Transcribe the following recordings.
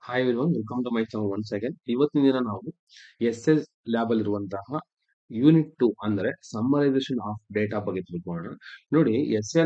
Hi everyone, welcome to my channel once again. ಇವತ್ತಿನ ದಿನ ನಾವು ಎಸ್ ಲ್ಯಾಬ್ ಅಲ್ಲಿ ಇರುವಂತಹ ಯೂನಿಟ್ 2 ಅಂದ್ರೆ ಸಮ್ಮರೈಸೇಷನ್ ಆಫ್ ಡೇಟಾ ಬಗ್ಗೆ ತಿಳ್ಕೊಳ್ಳೋಣ. ನೋಡಿ,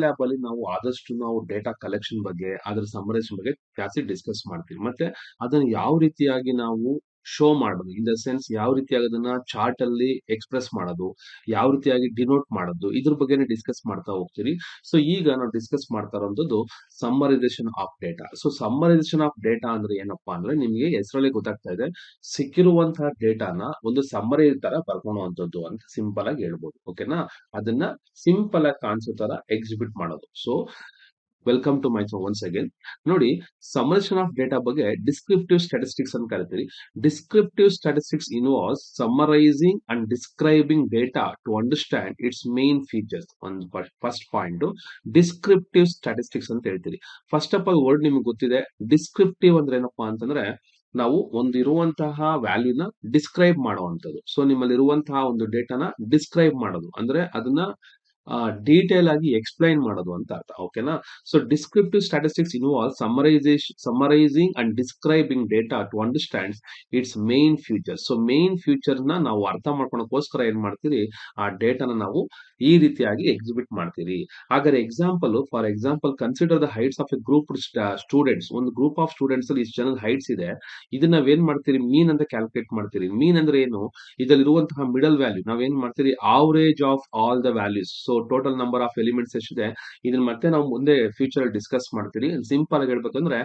ಲ್ಯಾಬ್ ಅಲ್ಲಿ ನಾವು ಆದಷ್ಟು ನಾವು ಡೇಟಾ ಕಲೆಕ್ಷನ್ ಬಗ್ಗೆ, ಅದರ ಸಮ್ಮರೈಸೇಷನ್ ಬಗ್ಗೆ ಜಾಸ್ತಿ ಡಿಸ್ಕಸ್ ಮಾಡ್ತೀವಿ. ಮತ್ತೆ ಅದನ್ನ ಯಾವ ರೀತಿಯಾಗಿ ನಾವು ಶೋ ಮಾಡೋದು, ಇನ್ ದ ಸೆನ್ಸ್ ಯಾವ ರೀತಿಯಾಗಿ ಅದನ್ನ ಚಾರ್ಟ್ ಅಲ್ಲಿ ಎಕ್ಸ್ಪ್ರೆಸ್ ಮಾಡೋದು, ಯಾವ ರೀತಿಯಾಗಿ ಡಿನೋಟ್ ಮಾಡೋದು, ಇದ್ರ ಬಗ್ಗೆನೇ ಡಿಸ್ಕಸ್ ಮಾಡ್ತಾ ಹೋಗ್ತೀವಿ. ಸೊ ಈಗ ನಾವು ಡಿಸ್ಕಸ್ ಮಾಡ್ತಾ ಇರೋದು summarisation of data. So summarisation of data ಅಂದ್ರೆ ಏನಪ್ಪಾ ಅಂದ್ರೆ, ನಿಮಗೆ ಹೆಸರಲ್ಲಿ ಗೊತ್ತಾಗ್ತಾ ಇದೆ, ಸಿಕ್ಕಿರುವಂತಹ ಡೇಟಾನ ಒಂದು ಸಮ್ಮರಿ ತರ ಬರ್ಕೊಳ್ಳುವಂಥದ್ದು ಅಂತ ಸಿಂಪಲ್ ಆಗಿ ಹೇಳ್ಬೋದು. ಓಕೆನಾ? ಅದನ್ನ ಸಿಂಪಲ್ ಆಗಿ ಕಾಣಿಸೋ ತರ ಎಕ್ಸಿಬಿಟ್ ಮಾಡೋದು. So welcome to my once again. ನೋಡಿ, ಸಮ್ಮರೇಷನ್ ಆಫ್ ಡೇಟಾ ಬಗ್ಗೆ ಡಿಸ್ಕ್ರಿಪ್ಟಿವ್ ಸ್ಟಾಟಿಸ್ಟಿಕ್ಸ್ ಅಂತ ಕರಿತೀವಿ. Descriptive statistics involves summarising and describing data to understand its main features. ಒಂದು ಫಸ್ಟ್ ಪಾಯಿಂಟ್ ಡಿಸ್ಕ್ರಿಪ್ಟಿವ್ ಸ್ಟಾಟಿಸ್ಟಿಕ್ಸ್ ಅಂತ ಹೇಳ್ತೀವಿ. ಫಸ್ಟ್ ಆಫ್ ಆಲ್ ವರ್ಡ್ ನಿಮ್ಗೆ ಗೊತ್ತಿದೆ. Descriptive ಅಂದ್ರೆ ಏನಪ್ಪಾ ಅಂತಂದ್ರೆ, ನಾವು ಒಂದು ಇರುವಂತಹ ವ್ಯಾಲ್ಯೂನ ಡಿಸ್ಕ್ರೈಬ್ ಮಾಡುವಂಥದ್ದು. ಸೊ ನಿಮ್ಮಲ್ಲಿ ಇರುವಂತಹ ಒಂದು ಡೇಟಾನ ಡಿಸ್ಕ್ರೈಬ್ ಮಾಡೋದು ಅಂದ್ರೆ ಅದನ್ನ ಡೀಟೇಲ್ ಆಗಿ ಎಕ್ಸ್ಪ್ಲೈನ್ ಮಾಡೋದು ಅಂತ ಅರ್ಥ. ಓಕೆನಾ? So descriptive statistics involve summarising and describing data to understand its main futures. So main future ನ ನಾವು ಅರ್ಥ ಮಾಡ್ಕೊಳಕ್ಕೋಸ್ಕರ ಏನ್ ಮಾಡ್ತೀರಿ, ಆ ಡೇಟಾನ ನಾವು ಈ ರೀತಿಯಾಗಿ ಎಕ್ಸಿಬಿಟ್ ಮಾಡ್ತೀರಿ. ಹಾಗಾದ್ರೆ for example consider the heights of A group students. ಒಂದು ಗ್ರೂಪ್ ಆಫ್ ಸ್ಟೂಡೆಂಟ್ಸ್ ಅಲ್ಲಿ ಇಷ್ಟು ಜನದ ಹೈಟ್ಸ್ ಇದೆ. ಇದನ್ನ ನಾವೇನ್ ಮಾಡ್ತೀರಿ, ಮೀನ್ ಅಂತ ಕ್ಯಾಲ್ಕುಲೇಟ್ ಮಾಡ್ತೀರಿ. ಮೀನ್ ಅಂದ್ರೆ ಏನು, ಇದರಲ್ಲಿರುವಂತಹ ಮಿಡಲ್ ವ್ಯಾಲ್ಯೂ ನಾವೇನ್ ಮಾಡ್ತೀರಿ, average of all the values. So total number of elements ಎಷ್ಟಿದೆ ಇದನ್ನ ಮತ್ತೆ ನಾವು ಮುಂದೆ ಫ್ಯೂಚರ್ ಡಿಸ್ಕಸ್ ಮಾಡ್ತೀರಿ. ಸಿಂಪಲ್ ಆಗಿ ಹೇಳ್ಬೇಕಂದ್ರೆ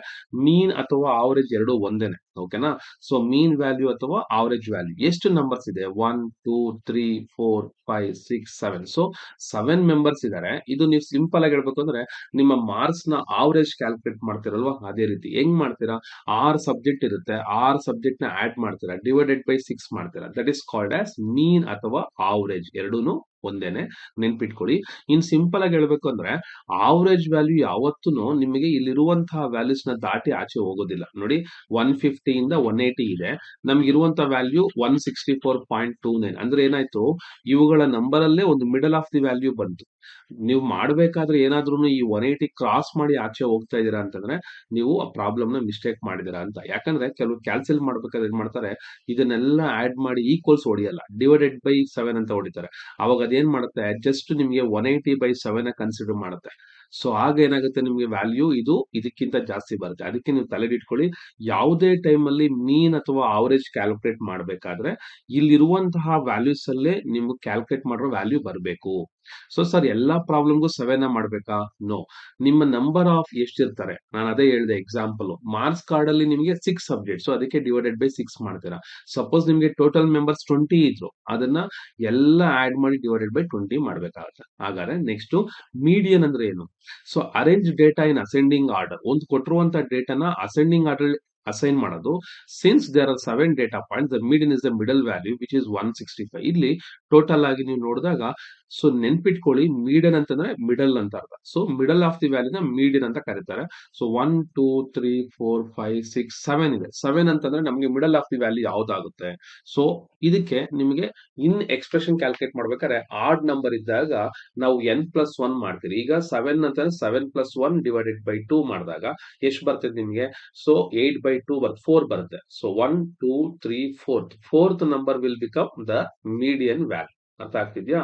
ಮೀನ್ ಅಥವಾ ಆವರೇಜ್ ಎರಡು ಒಂದೇನೆ. ಓಕೆನಾ? ಸೊ ಮೀನ್ ವ್ಯಾಲ್ಯೂ ಅಥವಾ ಆವರೇಜ್ ವ್ಯಾಲ್ಯೂ ಎಷ್ಟು ನಂಬರ್ಸ್ ಇದೆ, 1 2 3 4 5 6 7. ಸೊ 7 ಮೆಂಬರ್ಸ್ ಇದಾರೆ. ಇದು ನೀವು ಸಿಂಪಲ್ ಆಗಿ ಹೇಳ್ಬೇಕು ಅಂದ್ರೆ ನಿಮ್ಮ ಮಾರ್ಕ್ಸ್ ನ ಆವರೇಜ್ ಕ್ಯಾಲ್ಕುಲೇಟ್ ಮಾಡ್ತಿರಲ್ವಾ, ಅದೇ ರೀತಿ ಹೆಂಗ್ ಮಾಡ್ತೀರಾ, 6 ಸಬ್ಜೆಕ್ಟ್ ಇರುತ್ತೆ, 6 ಸಬ್ಜೆಕ್ಟ್ ನ ಆಡ್ ಮಾಡ್ತೀರಾ, ಡಿವೈಡೆಡ್ ಬೈ 6 ಮಾಡ್ತೀರಾ. ದಟ್ ಇಸ್ ಕಾಲ್ಡ್ ಆಸ್ ಮೀನ್ ಅಥವಾ ಆವರೇಜ್. ಎರಡೂನು ಒಂದೇನೆ, ನೆನ್ಪಿಟ್ಕೊಳ್ಳಿ. ಇನ್ ಸಿಂಪಲ್ ಆಗಿ ಹೇಳ್ಬೇಕು ಅಂದ್ರೆ ಆವರೇಜ್ ವ್ಯಾಲ್ಯೂ ಯಾವತ್ತೂ ನಿಮಗೆ ಇಲ್ಲಿರುವಂತಹ ವ್ಯಾಲ್ಯೂಸ್ ನ ದಾಟಿ ಆಚೆ ಹೋಗೋದಿಲ್ಲ. ನೋಡಿ, 150 ಇಂದ 180 ಇದೆ, ನಮ್ಗೆ ಇರುವಂತಹ ವ್ಯಾಲ್ಯೂ 164.29. ಅಂದ್ರೆ ಏನಾಯ್ತು, ಇವುಗಳ ನಂಬರ್ ಅಲ್ಲೇ ಒಂದು ಮಿಡಲ್ ಆಫ್ ದಿ ವ್ಯಾಲ್ಯೂ ಬಂತು. ನೀವು ಮಾಡ್ಬೇಕಾದ್ರೆ ಏನಾದ್ರೂ ಈ 180 ಕ್ರಾಸ್ ಮಾಡಿ ಆಚೆ ಹೋಗ್ತಾ ಇದೀರಾ ಅಂತಂದ್ರೆ ನೀವು ಆ ಪ್ರಾಬ್ಲಮ್ ನ ಮಿಸ್ಟೇಕ್ ಮಾಡಿದೀರಾ ಅಂತ. ಯಾಕಂದ್ರೆ ಕೆಲವು ಕ್ಯಾಲ್ಕುಲೇಟ್ ಮಾಡ್ಬೇಕಾದ್ರೆ ಏನ್ ಮಾಡ್ತಾರೆ, ಇದನ್ನೆಲ್ಲ ಆಡ್ ಮಾಡಿ ಈಕ್ವಲ್ಸ್ ಹೊಡಿಯಲ್ಲ, ಡಿವೈಡೆಡ್ ಬೈ 7 ಅಂತ ಹೊಡಿತಾರೆ. ಅವಾಗ ಅದೇನ್ ಮಾಡುತ್ತೆ, ಜಸ್ಟ್ ನಿಮಗೆ 180/7 ಕನ್ಸಿಡರ್ ಮಾಡುತ್ತೆ. ಸೊ ಆಗ ಏನಾಗುತ್ತೆ, ನಿಮ್ಗೆ ವ್ಯಾಲ್ಯೂ ಇದು ಇದಕ್ಕಿಂತ ಜಾಸ್ತಿ ಬರುತ್ತೆ. ಅದಕ್ಕೆ ನೀವು ತಲೆಗಿಟ್ಕೊಳ್ಳಿ, ಯಾವುದೇ ಟೈಮ್ ಅಲ್ಲಿ ಮೀನ್ ಅಥವಾ ಆವರೇಜ್ ಕ್ಯಾಲ್ಕುಲೇಟ್ ಮಾಡ್ಬೇಕಾದ್ರೆ ಇಲ್ಲಿರುವಂತಹ ವ್ಯಾಲ್ಯೂಸ್ ಅಲ್ಲೇ ನಿಮ್ಗೆ ಕ್ಯಾಲ್ಕುಲೇಟ್ ಮಾಡೋ ವ್ಯಾಲ್ಯೂ ಬರಬೇಕು. ಸೊ ಸರ್, ಎಲ್ಲಾ ಪ್ರಾಬ್ಲಮ್ಗೂ 7 ಮಾಡ್ಬೇಕಾ? ನೋ. ನಿಮ್ಮ ನಂಬರ್ ಆಫ್ ಎಷ್ಟಿರ್ತಾರೆ, ನಾನು ಅದೇ ಹೇಳಿದೆ ಎಕ್ಸಾಂಪಲ್. ಮಾರ್ಕ್ಸ್ ಕಾರ್ಡ್ ಅಲ್ಲಿ ನಿಮಗೆ 6 ಸಬ್ಜೆಕ್ಟ್, ಸೊ ಅದಕ್ಕೆ ಡಿವೈಡೆಡ್ ಬೈ 6 ಮಾಡ್ತೀರಾ. ಸಪೋಸ್ ನಿಮಗೆ ಟೋಟಲ್ ಮೆಂಬರ್ಸ್ 20 ಇದ್ರು, ಅದನ್ನ ಎಲ್ಲ ಆಡ್ ಮಾಡಿ ಡಿವೈಡೆಡ್ ಬೈ 20 ಮಾಡ್ಬೇಕಾಗುತ್ತೆ. ಹಾಗಾದ್ರೆ ನೆಕ್ಸ್ಟ್ ಮೀಡಿಯನ್ ಅಂದ್ರೆ ಏನು? So arrange data in ascending order. ಒಂದು ಕೊಟ್ಟಿರುವಂತ ಡೇಟಾನ ಅಸೆಂಡಿಂಗ್ ಆರ್ಡರ್ ಅಸೈನ್ ಮಾಡೋದು. Since there are 7 data points, the median is the middle value which is 165. ಇಲ್ಲಿ ಟೋಟಲ್ ಆಗಿ ನೀವು ನೋಡಿದಾಗ, ಸೊ ನೆನ್ಪಿಟ್ಕೊಳ್ಳಿ, ಮೀಡಿಯನ್ ಅಂತಂದ್ರೆ ಮಿಡಲ್ ಅಂತ ಅರ್ಥ. ಸೊ ಮಿಡಲ್ ಆಫ್ ದಿ ವ್ಯಾಲ್ಯೂನ ಮೀಡಿಯನ್ ಅಂತ ಕರೀತಾರೆ. ಸೊ 1 2 3 4 5 6 7 ಇದೆ. 7 ಅಂತಂದ್ರೆ ನಮಗೆ ಮಿಡಲ್ ಆಫ್ ದಿ ವ್ಯಾಲ್ಯೂ ಯಾವ್ದಾಗುತ್ತೆ? ಸೊ ಇದಕ್ಕೆ ನಿಮಗೆ ಇನ್ ಎಕ್ಸ್ಪ್ರೆಷನ್ ಕ್ಯಾಲ್ಕುಲೇಟ್ ಮಾಡ್ಬೇಕಾದ್ರೆ ಆಡ್ ನಂಬರ್ ಇದ್ದಾಗ ನಾವು n+1 ಮಾಡ್ತೀರಿ. ಈಗ 7 ಅಂತಂದ್ರೆ 7+1 ಡಿವೈಡೆಡ್ ಬೈ 2 ಮಾಡಿದಾಗ ಎಷ್ಟು ಬರ್ತದೆ ನಿಮಗೆ? ಸೊ 8/2 4 ಬರುತ್ತೆ. So 1 2 3 4th number will become the median value. ಅರ್ಥ ಆಗ್ತಿದ್ಯಾ?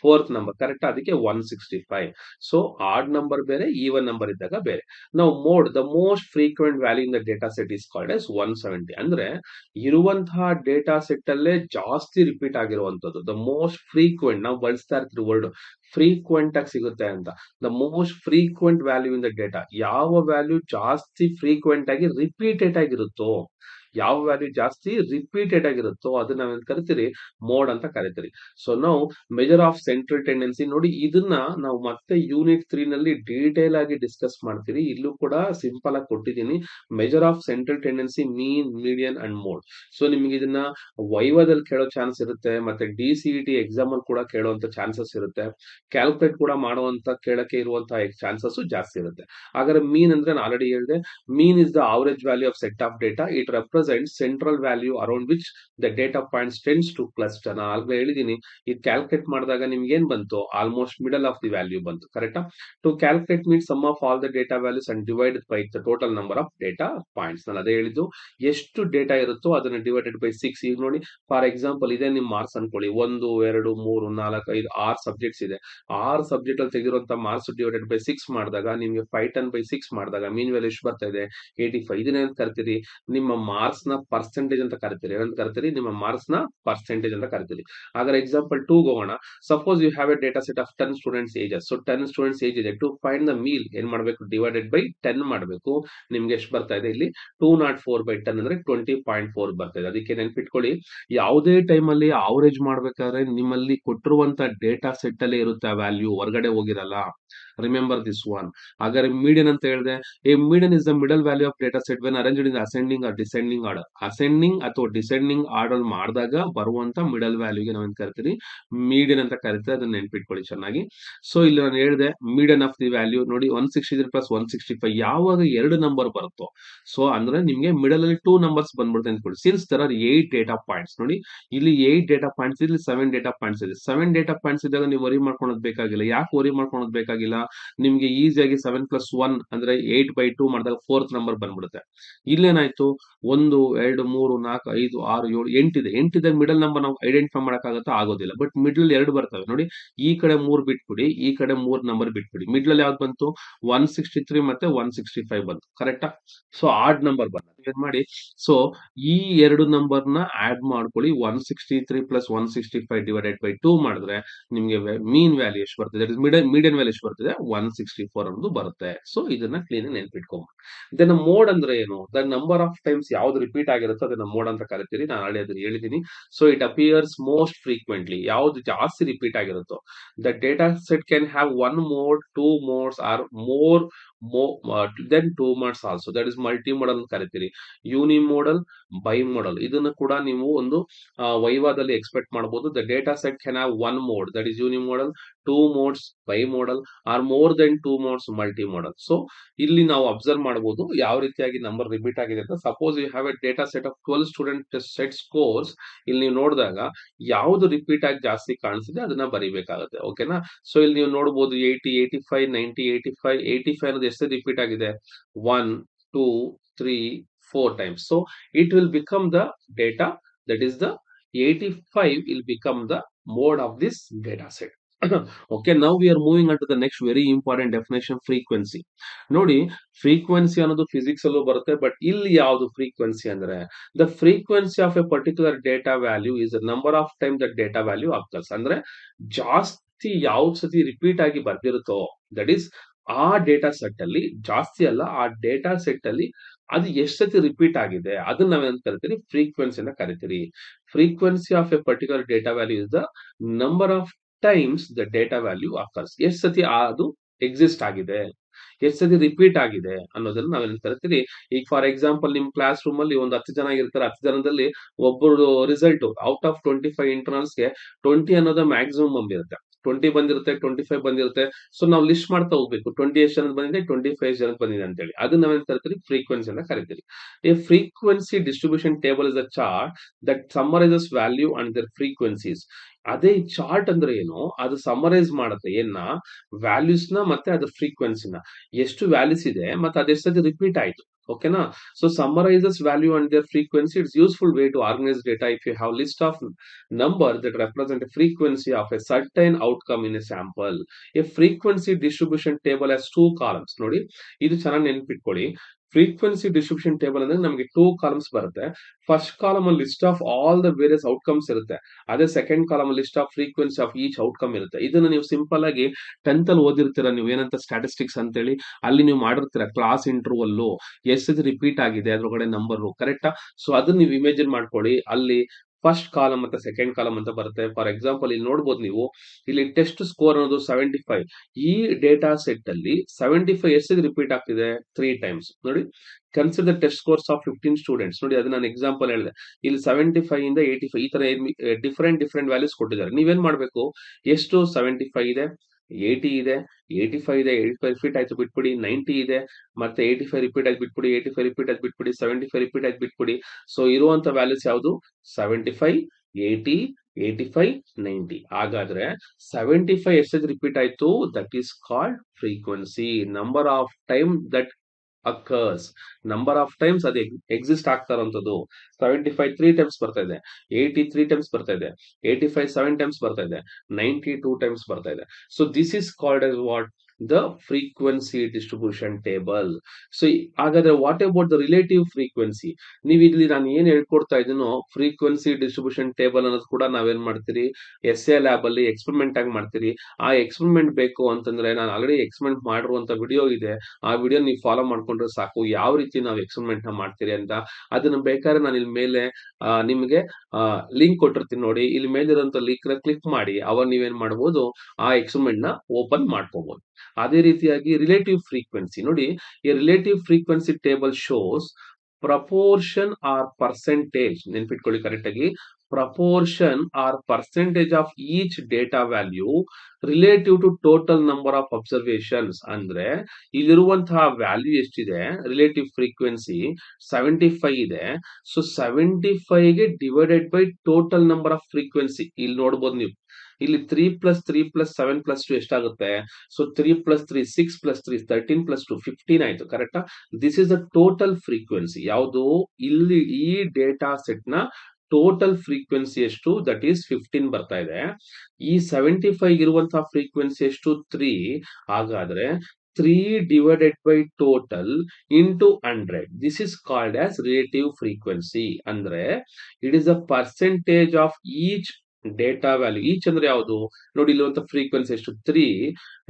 4th ನಂಬರ್ ಕರೆಕ್ಟ್, ಅದಕ್ಕೆ 165. ಸೊ ಆಡ್ ನಂಬರ್ ಬೇರೆ, ಈವನ್ ನಂಬರ್ ಇದ್ದಾಗ ಬೇರೆ. ನಾವು mode, the most frequent value in the data set is called S 170. ಅಂದ್ರೆ ಇರುವಂತಹ ಡೇಟಾ ಸೆಟ್ ಅಲ್ಲೇ ಜಾಸ್ತಿ ರಿಪೀಟ್ ಆಗಿರುವಂತದ್ದು. ದ ಮೋಸ್ಟ್ ಫ್ರೀಕ್ವೆಂಟ್, ನಾವು ಬಳಸ್ತಾ ಇರ್ತೀವಿ ವರ್ಡ್ ಫ್ರೀಕ್ವೆಂಟ್ ಆಗಿ ಸಿಗುತ್ತೆ ಅಂತ. The most frequent value in the data, ಯಾವ ವ್ಯಾಲ್ಯೂ ಜಾಸ್ತಿ ಫ್ರೀಕ್ವೆಂಟ್ ಆಗಿ ರಿಪೀಟೆಡ್ ಆಗಿರುತ್ತೋ, ಯಾವ ವ್ಯಾಲ್ಯೂ ಜಾಸ್ತಿ ರಿಪೀಟೆಡ್ ಆಗಿರುತ್ತೋ ಅದನ್ನ ನಾವೇನ್ ಕರಿತೀರಿ, ಮೋಡ್ ಅಂತ ಕರಿತೀರಿ. ಸೊ ನಾವು ಮೆಜರ್ ಆಫ್ ಸೆಂಟ್ರಲ್ ಟೆಂಡೆನ್ಸಿ. ನೋಡಿ, ಇದನ್ನ ನಾವು ಮತ್ತೆ ಯೂನಿಟ್ 3 ನಲ್ಲಿ ಡೀಟೇಲ್ ಆಗಿ ಡಿಸ್ಕಸ್ ಮಾಡ್ತೀರಿ. ಇಲ್ಲೂ ಕೂಡ ಸಿಂಪಲ್ ಆಗಿ ಕೊಟ್ಟಿದ್ದೀನಿ, measure of central tendency, mean, median and mode. So ನಿಮ್ಗೆ ಇದನ್ನ ವೈವಾದಲ್ಲಿ ಕೇಳೋ ಚಾನ್ಸ್ ಇರುತ್ತೆ, ಮತ್ತೆ DCET ಎಕ್ಸಾಮ್ ಅಲ್ಲಿ ಕೂಡ ಕೇಳುವಂತ ಚಾನ್ಸಸ್ ಇರುತ್ತೆ, ಕ್ಯಾಲ್ಕುಲೇಟ್ ಕೂಡ ಮಾಡುವಂತ ಕೇಳಕ್ಕೆ ಇರುವಂತಹ ಚಾನ್ಸಸ್ ಜಾಸ್ತಿ ಇರುತ್ತೆ. ಹಾಗಾದ್ರೆ ಮೀನ್ ಅಂದ್ರೆ ನಾನು ಆಲ್ರೆಡಿ ಹೇಳಿದೆ, mean is the average value of set of data. It represents central value around which the data points tends to cluster. ನಾನು ಆಗಲೇ ಹೇಳಿದೀನಿ, ಇದು ಕ್ಯಾಲ್ಕುಲೇಟ್ ಮಾಡಿದಾಗ ನಿಮ್ಗೆ ಏನ್ ಬಂತು, almost middle of the value ಬಂತು. ಕರೆಕ್ಟಾ? To calculate means sum of all the data values and divide by the total number of data points. ನಾನು ಅದೇ ಹೇಳಿದ್ದು, ಎಷ್ಟು ಡೇಟಾ ಇರುತ್ತೋ ಅದನ್ನ ಡಿವೈಡೆಡ್ ಬೈ 6. ಈಗ ನೋಡಿ, ಫಾರ್ ಎಕ್ಸಾಂಪಲ್ ಇದೇ ನಿಮ್ ಮಾರ್ಕ್ಸ್ ಅನ್ಕೊಳ್ಳಿ, 1 2 3 4 5 6 ಸಬ್ಜೆಕ್ಟ್ಸ್ ಇದೆ. 6 ಸಬ್ಜೆಕ್ಟ್ ಅಲ್ಲಿ ತೆಗೆದಿರುವಂತ ಮಾರ್ಕ್ಸ್ ಡಿವೈಡೆಡ್ ಬೈ 6 ಮಾಡಿದಾಗ ನಿಮ್ಗೆ 510 ಬೈ 6 ಮಾಡಿದಾಗ ಮೀನ್ ವ್ಯಾಲ್ಯೂ ಎಷ್ಟು ಬರ್ತಾ ಇದೆ, 85. ಇದನ್ನ ಕರಿತೀರಿ ನಿಮ್ಮ ಮಾರ್ಕ್ಸ್ ನ ಪರ್ಸೆಂಟೇಜ್ ಅಂತ ಕರಿತೀರಿ. ಏನಂತ ಕರಿತೀರಿ, ನಿಮ್ಮ ಮಾರ್ಕ್ಸ್ ನ ಪರ್ಸೆಂಟೇಜ್ ಅಂತ ಕರಿತೀರಿ. ಹಾಗಾದ್ರೆ ಎಕ್ಸಾಂಪಲ್ 2 ಹೋಗೋಣ. Suppose you have a data set of 10 students ages. So 10 students age ಇದೆ. ಟು ಫೈಂಡ್ ದ ಮೀಲ್ ಏನ್ ಮಾಡಬೇಕು, ಡಿವೈಡೆಡ್ ಬೈ 10 ಮಾಡಬೇಕು. ನಿಮ್ಗೆ ಎಷ್ಟು ಬರ್ತಾ ಇದೆ ಇಲ್ಲಿ, 204 ಬೈ 10 ಅಂದ್ರೆ 20.4 ಬರ್ತಾ ಇದೆ. ಅದಕ್ಕೆ ನೆನ್ಪಿಟ್ಕೊಳ್ಳಿ, ಯಾವುದೇ ಟೈಮ್ ಅಲ್ಲಿ ಅವರೇಜ್ ಮಾಡ್ಬೇಕಾದ್ರೆ ನಿಮ್ಮಲ್ಲಿ ಕೊಟ್ಟಿರುವಂತ ಡೇಟಾ ಸೆಟ್ ಅಲ್ಲೇ ಇರುತ್ತೆ ಆ ವ್ಯಾಲ್ಯೂ, ಹೊರಗಡೆ ಹೋಗಿರಲ್ಲ. Remember this one. ಹಾಗಾದ್ರೆ ಮೀಡಿಯನ್ ಅಂತ ಹೇಳಿದೆ, a median is the middle value of data set when arranged in ascending or descending order. Ascending ಅಥವಾ ಡಿಸೆಂಡಿಂಗ್ ಆರ್ಡರ್ ಮಾಡಿದಾಗ ಬರುವಂತ ಮಿಡಲ್ ವ್ಯಾಲ್ಯೂಗೆ ನಾವೇನ್ ಕರಿತೀವಿ, ಮೀಡಿಯನ್ ಅಂತ ಕರಿತೀವಿ. ಅದನ್ನ ನೆನ್ಪಿಟ್ಕೊಳ್ಳಿ ಚೆನ್ನಾಗಿ. ಸೊ ಇಲ್ಲಿ ನಾನು ಹೇಳಿದೆ ಮೀಡಿಯನ್ ಆಫ್ ದಿ ವ್ಯಾಲ್ಯೂ ನೋಡಿ, 163 ಪ್ಲಸ್ 165 ಯಾವಾಗ 2 ನಂಬರ್ ಬರುತ್ತೋ, ಸೊ ಅಂದ್ರೆ ನಿಮ್ಗೆ ಮಿಡಲ್ ಅಲ್ಲಿ 2 ನಂಬರ್ಸ್ ಬಂದ್ಬಿಡುತ್ತೆ ಅಂದ್ಕೊಳ್ಳಿ. Since there are 8 data points, ನೋಡಿ ಇಲ್ಲಿ 8 ಡೇಟಾ ಪಾಯಿಂಟ್ಸ್, ಇಲ್ಲಿ 7 ಡೇಟಾ ಪಾಯಿಂಟ್ಸ್ ಇದೆ. 7 ಡೇಟಾ ಪಾಯಿಂಟ್ಸ್ ಇದ್ದಾಗ ನೀವು ವರಿ ಮಾಡ್ಕೊಳೋದು ಬೇಕಾಗಿಲ್ಲ. ಯಾಕೆ ವರಿ ಮಾಡ್ಕೊಳೋದು ಬೇಕಾಗಿಲ್ಲ, ನಿಮ್ಗೆ ಈಸಿಯಾಗಿ 7 ಪ್ಲಸ್ 1 ಅಂದ್ರೆ 8 ಬೈ 2 ಮಾಡಿದಾಗ 4th ನಂಬರ್ ಬಂದ್ಬಿಡುತ್ತೆ. ಇಲ್ಲೇನಾಯ್ತು, 1 2 3 4 5 6 7 8 ಇದೆ. 8 ಇದ್ದಾಗ ಮಿಡಲ್ ನಂಬರ್ ನಾವು ಐಡೆಂಟಿಫೈ ಮಾಡಕ್ಕಾಗತ್ತಾ, ಆಗೋದಿಲ್ಲ. ಬಟ್ ಮಿಡ್ಲ್ 2 ಬರ್ತವೆ ನೋಡಿ, ಈ ಕಡೆ 3 ಬಿಟ್ಬಿಡಿ, ಈ ಕಡೆ 3 ನಂಬರ್ ಬಿಟ್ಬಿಡಿ. ಮಿಡ್ಲ್ ಅಲ್ಲಿ ಯಾವ್ದು ಬಂತು, 163 ಮತ್ತೆ 165 ಬಂತು. ಕರೆಕ್ಟಾ? ಸೊ ಆಡ್ ನಂಬರ್ ಬಂತು. ಏನ್ ಮಾಡಿ, ಸೊ ಈ 2 ನಂಬರ್ ನ ಆಡ್ ಮಾಡ್ಕೊಳ್ಳಿ. 163 ಪ್ಲಸ್ 165 ಡಿವೈಡೆಡ್ ಬೈ 2 ಮಾಡಿದ್ರೆ ನಿಮ್ಗೆ ಮೀನ್ ವ್ಯಾಲ್ಯೂ ಎಷ್ಟು ಬರ್ತದೆ, ಮೀಡಿಯನ್ ವ್ಯಾಲ್ಯೂ ಎಷ್ಟು ಬರ್ತದೆ, 164 ಅನ್ನೋದು ಬರುತ್ತೆ. ಸೊ ಇದನ್ನ ಕ್ಲೀನ್ ನೆನ್ಪಿಟ್ಕೊಂಡು, ದೆನ್ ಮೋಡ್ ಅಂದ್ರೆ ಏನು, ದ ನಂಬರ್ ಆಫ್ ಟೈಮ್ಸ್ ಯಾವ್ದು ರಿಪೀಟ್ ಆಗಿರುತ್ತೋ ಅದನ್ನ ಮೋಡ್ ಅಂತ ಕರಿತೀರಿ. ನಾನು ಆಲ್ರೆಡಿ ಅದನ್ನ ಹೇಳಿದೀನಿ. So it appears most frequently, ಯಾವ್ದು ಜಾಸ್ತಿ ರಿಪೀಟ್ ಆಗಿರುತ್ತೋ. The data set can have 1 mode, 2 modes or more than 2 modes also. That is multimodal ಅಂತ ಕರಿತೀರಿ. ಯೂನಿ ಮೋಡಲ್, ಬೈ ಮೋಡಲ್, ಇದನ್ನ ಕೂಡ ನೀವು ಒಂದು ವೈವಾದಲ್ಲಿ ಎಕ್ಸ್ಪೆಕ್ಟ್ ಮಾಡಬಹುದು. The data set can have 1 mode, that is ಯೂನಿ model, 2 modes bimodal, or more than 2 modes multimodal. So ಇಲ್ಲಿ ನಾವು ಅಬ್ಸರ್ವ್ ಮಾಡಬಹುದು ಯಾವ ರೀತಿಯಾಗಿ ನಂಬರ್ ರಿಪೀಟ್ ಆಗಿದೆ ಅಂತ. Suppose you have a data set of 12 student set scores. ಇಲ್ಲಿ ನೀವು ನೋಡಿದಾಗ ಯಾವ್ದು ರಿಪೀಟ್ ಆಗಿ ಜಾಸ್ತಿ ಕಾಣಿಸಿದೆ ಅದನ್ನ ಬರಿಬೇಕಾಗುತ್ತೆ. ಓಕೆನಾ? ಸೊ ಇಲ್ಲಿ ನೀವು ನೋಡಬಹುದು 80 85 90 85 85 ಅನ್ನೋದು ಎಷ್ಟು ರಿಪೀಟ್ ಆಗಿದೆ, 1 2 3 4 times. So it will become the data, that is the 85 will become the mode of this data set. Okay, now we are moving on to the next very important definition, frequency. ನೋಡಿ, frequency ಅನ್ನೋದು physics ಅಲ್ಲೂ ಬರುತ್ತೆ, but ಇಲ್ಲಿ ಯಾವುದು frequency ಅಂದ್ರೆ, the frequency of a particular data value is the number of time the data value occurs. ಅಂದ್ರೆ ಜಾಸ್ತಿ ಯಾವ್ದು ಸತಿ ರಿಪೀಟ್ ಆಗಿ ಬರ್ದಿರುತ್ತೋ, ದಟ್ ಈಸ್ ಆ ಡೇಟಾ ಸೆಟ್ ಅಲ್ಲಿ, ಜಾಸ್ತಿ ಅಲ್ಲ, ಆ ಡೇಟಾ ಸೆಟ್ ಅಲ್ಲಿ ಅದು ಎಷ್ಟು ಸತಿ ರಿಪೀಟ್ ಆಗಿದೆ ಅದನ್ನ ನಾವೇನ್ ಕರಿತೀರಿ, ಫ್ರೀಕ್ವೆನ್ಸಿ ಅಂತ ಕರಿತೀರಿ. Frequency of a particular data value is the number of times the data value occurs. ಎಷ್ಟು ಸತಿ ಅದು ಎಕ್ಸಿಸ್ಟ್ ಆಗಿದೆ, ಎಷ್ಟು ಸತಿ ರಿಪೀಟ್ ಆಗಿದೆ ಅನ್ನೋದನ್ನ ನಾವೇನ್ ಕರಿತೀರಿ. ಈಗ ಫಾರ್ ಎಕ್ಸಾಂಪಲ್ ನಿಮ್ ಕ್ಲಾಸ್ ರೂಮ್ ಅಲ್ಲಿ ಒಂದು 10 ಜನ ಇರ್ತಾರೆ. 10 ಜನದಲ್ಲಿ ಒಬ್ಬರು ರಿಸಲ್ಟ್ ಔಟ್ ಆಫ್ 25 ಇಂಟರ್ನಲ್ಸ್ ಗೆ 20 ಅನ್ನೋದು ಮ್ಯಾಕ್ಸಿಮಮ್ ಬಂದಿರುತ್ತೆ. 20 ಬಂದಿರುತ್ತೆ, 25 ಬಂದಿರುತ್ತೆ. ಸೊ ನಾವು ಲಿಸ್ಟ್ ಮಾಡ್ತಾ ಹೋಗ್ಬೇಕು, 20 ಎಷ್ಟು ಜನಕ್ಕೆ ಬಂದಿದೆ, 25 ಜನಕ್ಕೆ ಬಂದಿದೆ ಅಂತ ಹೇಳಿ. ಅದನ್ನ ನಾವೇನ್ ಕರಿತೀರಿ, ಫ್ರೀಕ್ವೆನ್ಸಿ ಅಂತ ಕರಿತೀರಿ. A frequency distribution table is a chart that summarises value and their frequencies. ಅದೇ ಚಾರ್ಟ್ ಅಂದ್ರೆ ಏನು, ಅದು ಸಮ್ಮರೈಸ್ ಮಾಡುತ್ತೆ ಏನ, ವ್ಯಾಲ್ಯೂಸ್ ನ ಮತ್ತೆ ಅದ್ರ ಫ್ರೀಕ್ವೆನ್ಸಿನ, ಎಷ್ಟು ವ್ಯಾಲ್ಯೂಸ್ ಇದೆ ಮತ್ತೆ ಅದೆಷ್ಟು ರಿಪೀಟ್ ಆಯ್ತು. ಓಕೆನಾ? So summarizes value and their frequency. It's useful way to organize data if you have list of number that represent a frequency of a certain outcome in a sample. A frequency distribution table has 2 columns. ನೋಡಿ, ಇದು ಚೆನ್ನಾಗಿ ನೆನಪಿಟ್ಕೊಳ್ಳಿ. Frequency distribution table ಅಂದ್ರೆ ನಮಗೆ 2 columns ಬರುತ್ತೆ. First column ಅಲ್ಲಿ list of all the various outcomes ಇರುತ್ತೆ. ಅದೇ second column list off frequency of each outcome ಇರುತ್ತೆ. ಇದನ್ನ ನೀವು ಸಿಂಪಲ್ ಆಗಿ 10th ಅಲ್ಲಿ ಓದಿರ್ತೀರಾ, ನೀವು ಏನಂತ ಸ್ಟಾಟಿಸ್ಟಿಕ್ಸ್ ಅಂತ ಹೇಳಿ. ಅಲ್ಲಿ ನೀವು ಮಾಡಿರ್ತೀರಾ ಕ್ಲಾಸ್ ಇಂಟರ್ವಲ್ ಎಷ್ಟು ರಿಪೀಟ್ ಆಗಿದೆ ಅದ್ರೊಳಗಡೆ ನಂಬರ್, ಕರೆಕ್ಟಾ? ಸೊ ಅದನ್ನ ನೀವು ಇಮೇಜಿನ್ ಮಾಡ್ಕೊಳ್ಳಿ. ಅಲ್ಲಿ ಫಸ್ಟ್ ಕಾಲಮ್ ಮತ್ತೆ ಸೆಕೆಂಡ್ ಕಾಲಮ್ ಅಂತ ಬರುತ್ತೆ. ಫಾರ್ ಎಕ್ಸಾಂಪಲ್ ಇಲ್ಲಿ ನೋಡಬಹುದು ನೀವು, ಇಲ್ಲಿ ಟೆಸ್ಟ್ ಸ್ಕೋರ್ ಅನ್ನೋದು 75. ಈ ಡೇಟಾ ಸೆಟ್ ಅಲ್ಲಿ 75 ಎಷ್ಟು ರಿಪೀಟ್ ಆಗ್ತಿದೆ, 3 ಟೈಮ್ಸ್. ನೋಡಿ, consider test scores of 15 students. ನೋಡಿ, ಅದು ನಾನು ಎಕ್ಸಾಂಪಲ್ ಹೇಳಿದೆ. ಇಲ್ಲಿ 75 ಇಂದ 85 ಈ ತರ ಡಿಫರೆಂಟ್ ವ್ಯಾಲ್ಯೂಸ್ ಕೊಟ್ಟಿದ್ದಾರೆ. ನೀವೇನ್ ಮಾಡ್ಬೇಕು, ಎಷ್ಟು 75 ಇದೆ, 80 ಇದೆ, 85 ಇದೆ, 85 ರಿಪೀಟ್ ಆಯ್ತು ಬಿಟ್ಬಿಡಿ, 90 ಇದೆ ಮತ್ತೆ 85 ರಿಪೀಟ್ ಆಗಿ ಬಿಟ್ಬಿಡಿ, 85 ರಿಪೀಟ್ ಆಗಿ ಬಿಟ್ಬಿಡಿ, 75 ರಿಪೀಟ್ ಆಗಿ ಬಿಟ್ಬಿಡಿ. ಸೊ ಇರುವಂತ ವ್ಯಾಲ್ಯೂಸ್ ಯಾವುದು, 75 80, 85, 90. ಹಾಗಾದ್ರೆ 75 ಎಷ್ಟೇ ರಿಪೀಟ್ ಆಯ್ತು? That is called frequency. Number of time that occurs, number of times ಅದು ಎಕ್ಸಿಸ್ಟ್ ಆಗ್ತಾ ಇರೋಂಥದ್ದು. 75 3 ಟೈಮ್ಸ್ ಬರ್ತಾ ಇದೆ, 80 3 ಟೈಮ್ಸ್ ಬರ್ತಾ ಇದೆ, 85 7 ಟೈಮ್ಸ್ ಬರ್ತಾ ಇದೆ, 90 2 ಟೈಮ್ಸ್ ಬರ್ತಾ ಇದೆ. So this is called as what? The frequency distribution table. So ಹಾಗಾದ್ರೆ what about the relative frequency? ನೀವು ಇಲ್ಲಿ ನಾನು ಏನ್ ಹೇಳ್ಕೊಡ್ತಾ ಇದ್ದೀನೋ ಫ್ರೀಕ್ವೆನ್ಸಿ ಡಿಸ್ಟ್ರಿಬ್ಯೂಷನ್ ಟೇಬಲ್ ಅನ್ನೋದು ಕೂಡ ನಾವೇನ್ ಮಾಡ್ತೀರಿ, ಎಸ್ ಎ ಲ್ಯಾಬ್ ಅಲ್ಲಿ ಎಕ್ಸ್ಪೆರಿಮೆಂಟ್ ಆಗಿ ಮಾಡ್ತೀರಿ. ಆ ಎಕ್ಸ್ಪೆರಿಮೆಂಟ್ ಬೇಕು ಅಂತಂದ್ರೆ ನಾನು ಆಲ್ರೆಡಿ ಎಕ್ಸ್ಪೆರಿಮೆಂಟ್ ಮಾಡಿರುವಂತ ವಿಡಿಯೋ ಇದೆ, ಆ ವಿಡಿಯೋ ನೀವು ಫಾಲೋ ಮಾಡ್ಕೊಂಡ್ರೆ ಸಾಕು, ಯಾವ ರೀತಿ ನಾವು ಎಕ್ಸ್ಪೆರಿಮೆಂಟ್ ನ ಮಾಡ್ತೀರಿ ಅಂತ. ಅದನ್ನ ಬೇಕಾದ್ರೆ ನಾನು ಇಲ್ಲಿ ಮೇಲೆ ನಿಮಗೆ ಲಿಂಕ್ ಕೊಟ್ಟಿರ್ತೀನಿ ನೋಡಿ, ಇಲ್ಲಿ ಮೇಲಿರುವಂತ ಲಿಂಕ್ ನ ಕ್ಲಿಕ್ ಮಾಡಿ ಅವಾಗ ನೀವೇನ್ ಮಾಡಬಹುದು, ಆ ಎಕ್ಸ್ಪೆರಿಮೆಂಟ್ ನ ಓಪನ್ ಮಾಡ್ಕೋಬಹುದು. ಅದೇ ರೀತಿಯಾಗಿ ರಿಲೇಟಿವ್ ಫ್ರೀಕ್ವೆನ್ಸಿ ನೋಡಿ, ಈ relative frequency table shows proportion or percentage, ನೆನ್ಪಿಟ್ಕೊಳ್ಳಿ ಕರೆಕ್ಟ್ ಆಗಿ, proportion or percentage of each data value relative to total number of observations. ಅಂದ್ರೆ ಇಲ್ಲಿರುವಂತಹ ವ್ಯಾಲ್ಯೂ ಎಷ್ಟಿದೆ, ರಿಲೇಟಿವ್ ಫ್ರೀಕ್ವೆನ್ಸಿ 75 ಇದೆ. ಸೊ 75 ಗೆ divided by total number off frequency. ಇಲ್ಲಿ ನೋಡ್ಬೋದು ನೀವು, ಇಲ್ಲಿ 3 + 3 + 7 + 2 ಎಷ್ಟಾಗುತ್ತೆ? ಸೊ 3 + 3 6 + 3 13 + 2 15 ಆಯ್ತು, ಕರೆಕ್ಟಾ? This is the total frequency. ಯಾವುದು? ಇಲ್ಲಿ ಈ ಡೇಟಾ ಸೆಟ್ ನ ಟೋಟಲ್ ಫ್ರೀಕ್ವೆನ್ಸಿ ಎಷ್ಟು? ದಟ್ ಈಸ್ 15 ಬರ್ತಾ ಇದೆ. ಈ 75 ಇರುವಂತಹ ಫ್ರೀಕ್ವೆನ್ಸಿ ಎಷ್ಟು? 3. ಹಾಗಾದ್ರೆ 3 divided by total into 100. This is called as relative frequency. ಅಂದ್ರೆ it is the percentage of each data value. Each ಅಂದ್ರೆ ಯಾವುದು ನೋಡಿ, ಇಲ್ಲಿರುವಂತ ಫ್ರೀಕ್ವೆನ್ಸಿ ಎಷ್ಟು? 3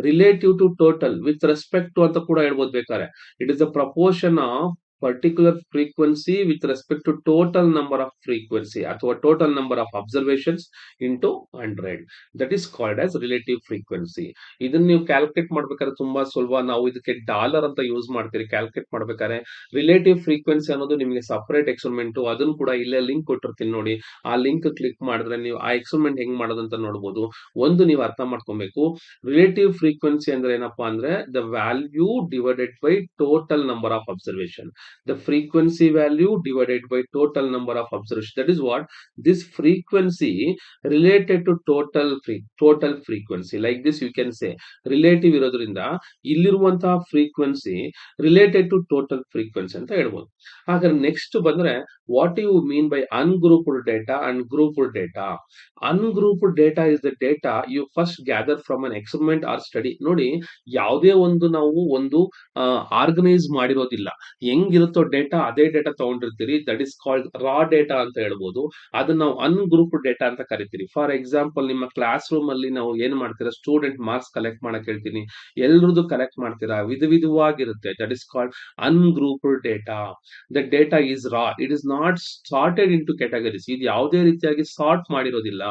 relative to total with respect to ಅಂತ ಕೂಡ ಹೇಳ್ಬೋದು ಬೇಕಾದ್ರೆ. It is the proportion of particular frequency with respect to total number of frequency ಅಥವಾ total number of observations into 100. that is called as relative frequency. ಇದನ್ನ ನೀವು calculate ಮಾಡ್ಬೇಕಾದ್ರೆ ತುಂಬಾ ಸುಲಭ. ನಾವು ಇದಕ್ಕೆ ಡಾಲರ್ ಅಂತ ಯೂಸ್ ಮಾಡ್ತೀರಿ ಕ್ಯಾಲ್ಕುಲೇಟ್ ಮಾಡ್ಬೇಕಾದ್ರೆ. ರಿಲೇಟಿವ್ ಫ್ರೀಕ್ವೆನ್ಸಿ ಅನ್ನೋದು ನಿಮಗೆ ಸಪರೇಟ್ ಎಕ್ಸ್ಪೆರಿಮೆಂಟ್, ಅದನ್ನು ಕೂಡ ಇಲ್ಲೇ ಲಿಂಕ್ ಕೊಟ್ಟಿರ್ತೀನಿ ನೋಡಿ, ಆ ಲಿಂಕ್ ಕ್ಲಿಕ್ ಮಾಡಿದ್ರೆ ನೀವು ಆ ಎಕ್ಸ್ಪೆರಿಮೆಂಟ್ ಹೆಂಗ್ ಮಾಡೋದಂತ ನೋಡಬಹುದು. ಒಂದು ನೀವು ಅರ್ಥ ಮಾಡ್ಕೊಬೇಕು, ರಿಲೇಟಿವ್ ಫ್ರೀಕ್ವೆನ್ಸಿ ಅಂದ್ರೆ ಏನಪ್ಪಾ ಅಂದ್ರೆ the value divided by total number of observation. The frequency value divided by total number of observations. That is what this frequency related to total frequency. Like this you can say relative ಇರೋದ್ರಿಂದ ಇಲ್ಲಿರುವಂತಹ frequency related to total frequency ಅಂತ ಹೇಳ್ಬೋದು. ಹಾಗಾದ್ರೆ next ಬಂದ್ರೆ what do you mean by ungrouped data and grouped data? Ungrouped data is the data you first gather from an experiment or study. ನೋಡಿ, ಯಾವುದೇ ಒಂದು ನಾವು ಒಂದು ಆರ್ಗನೈಸ್ ಮಾಡಿರೋದಿಲ್ಲ, ಹೆಂಗಿರುತ್ತೋ ಡೇಟಾ ಅದೇ ಡೇಟಾ ತಗೊಂಡಿರ್ತೀರಿ. That is called raw data ಅಂತ ಹೇಳ್ಬೋದು. ಅದನ್ನ ನಾವು ಅನ್ಗ್ರೂಪ್ಡ್ ಡೇಟಾ ಅಂತ ಕರಿತೀರಿ. ಫಾರ್ ಎಕ್ಸಾಂಪಲ್, ನಿಮ್ಮ ಕ್ಲಾಸ್ ರೂಮ್ ಅಲ್ಲಿ ನಾವು ಏನ್ ಮಾಡ್ತೀರಾ, ಸ್ಟೂಡೆಂಟ್ ಮಾರ್ಕ್ಸ್ ಕಲೆಕ್ಟ್ ಮಾಡಕ್ ಹೇಳ್ತೀನಿ, ಎಲ್ರದ್ದು ಕಲೆಕ್ಟ್ ಮಾಡ್ತೀರಾ, ವಿಧವಿಧವಾಗಿರುತ್ತೆ. That is called ungrouped data. The data is raw, it is not sorted into categories. ಇದು ಯಾವುದೇ ರೀತಿಯಾಗಿ ಸಾರ್ಟ್ ಮಾಡಿರೋದಿಲ್ಲ,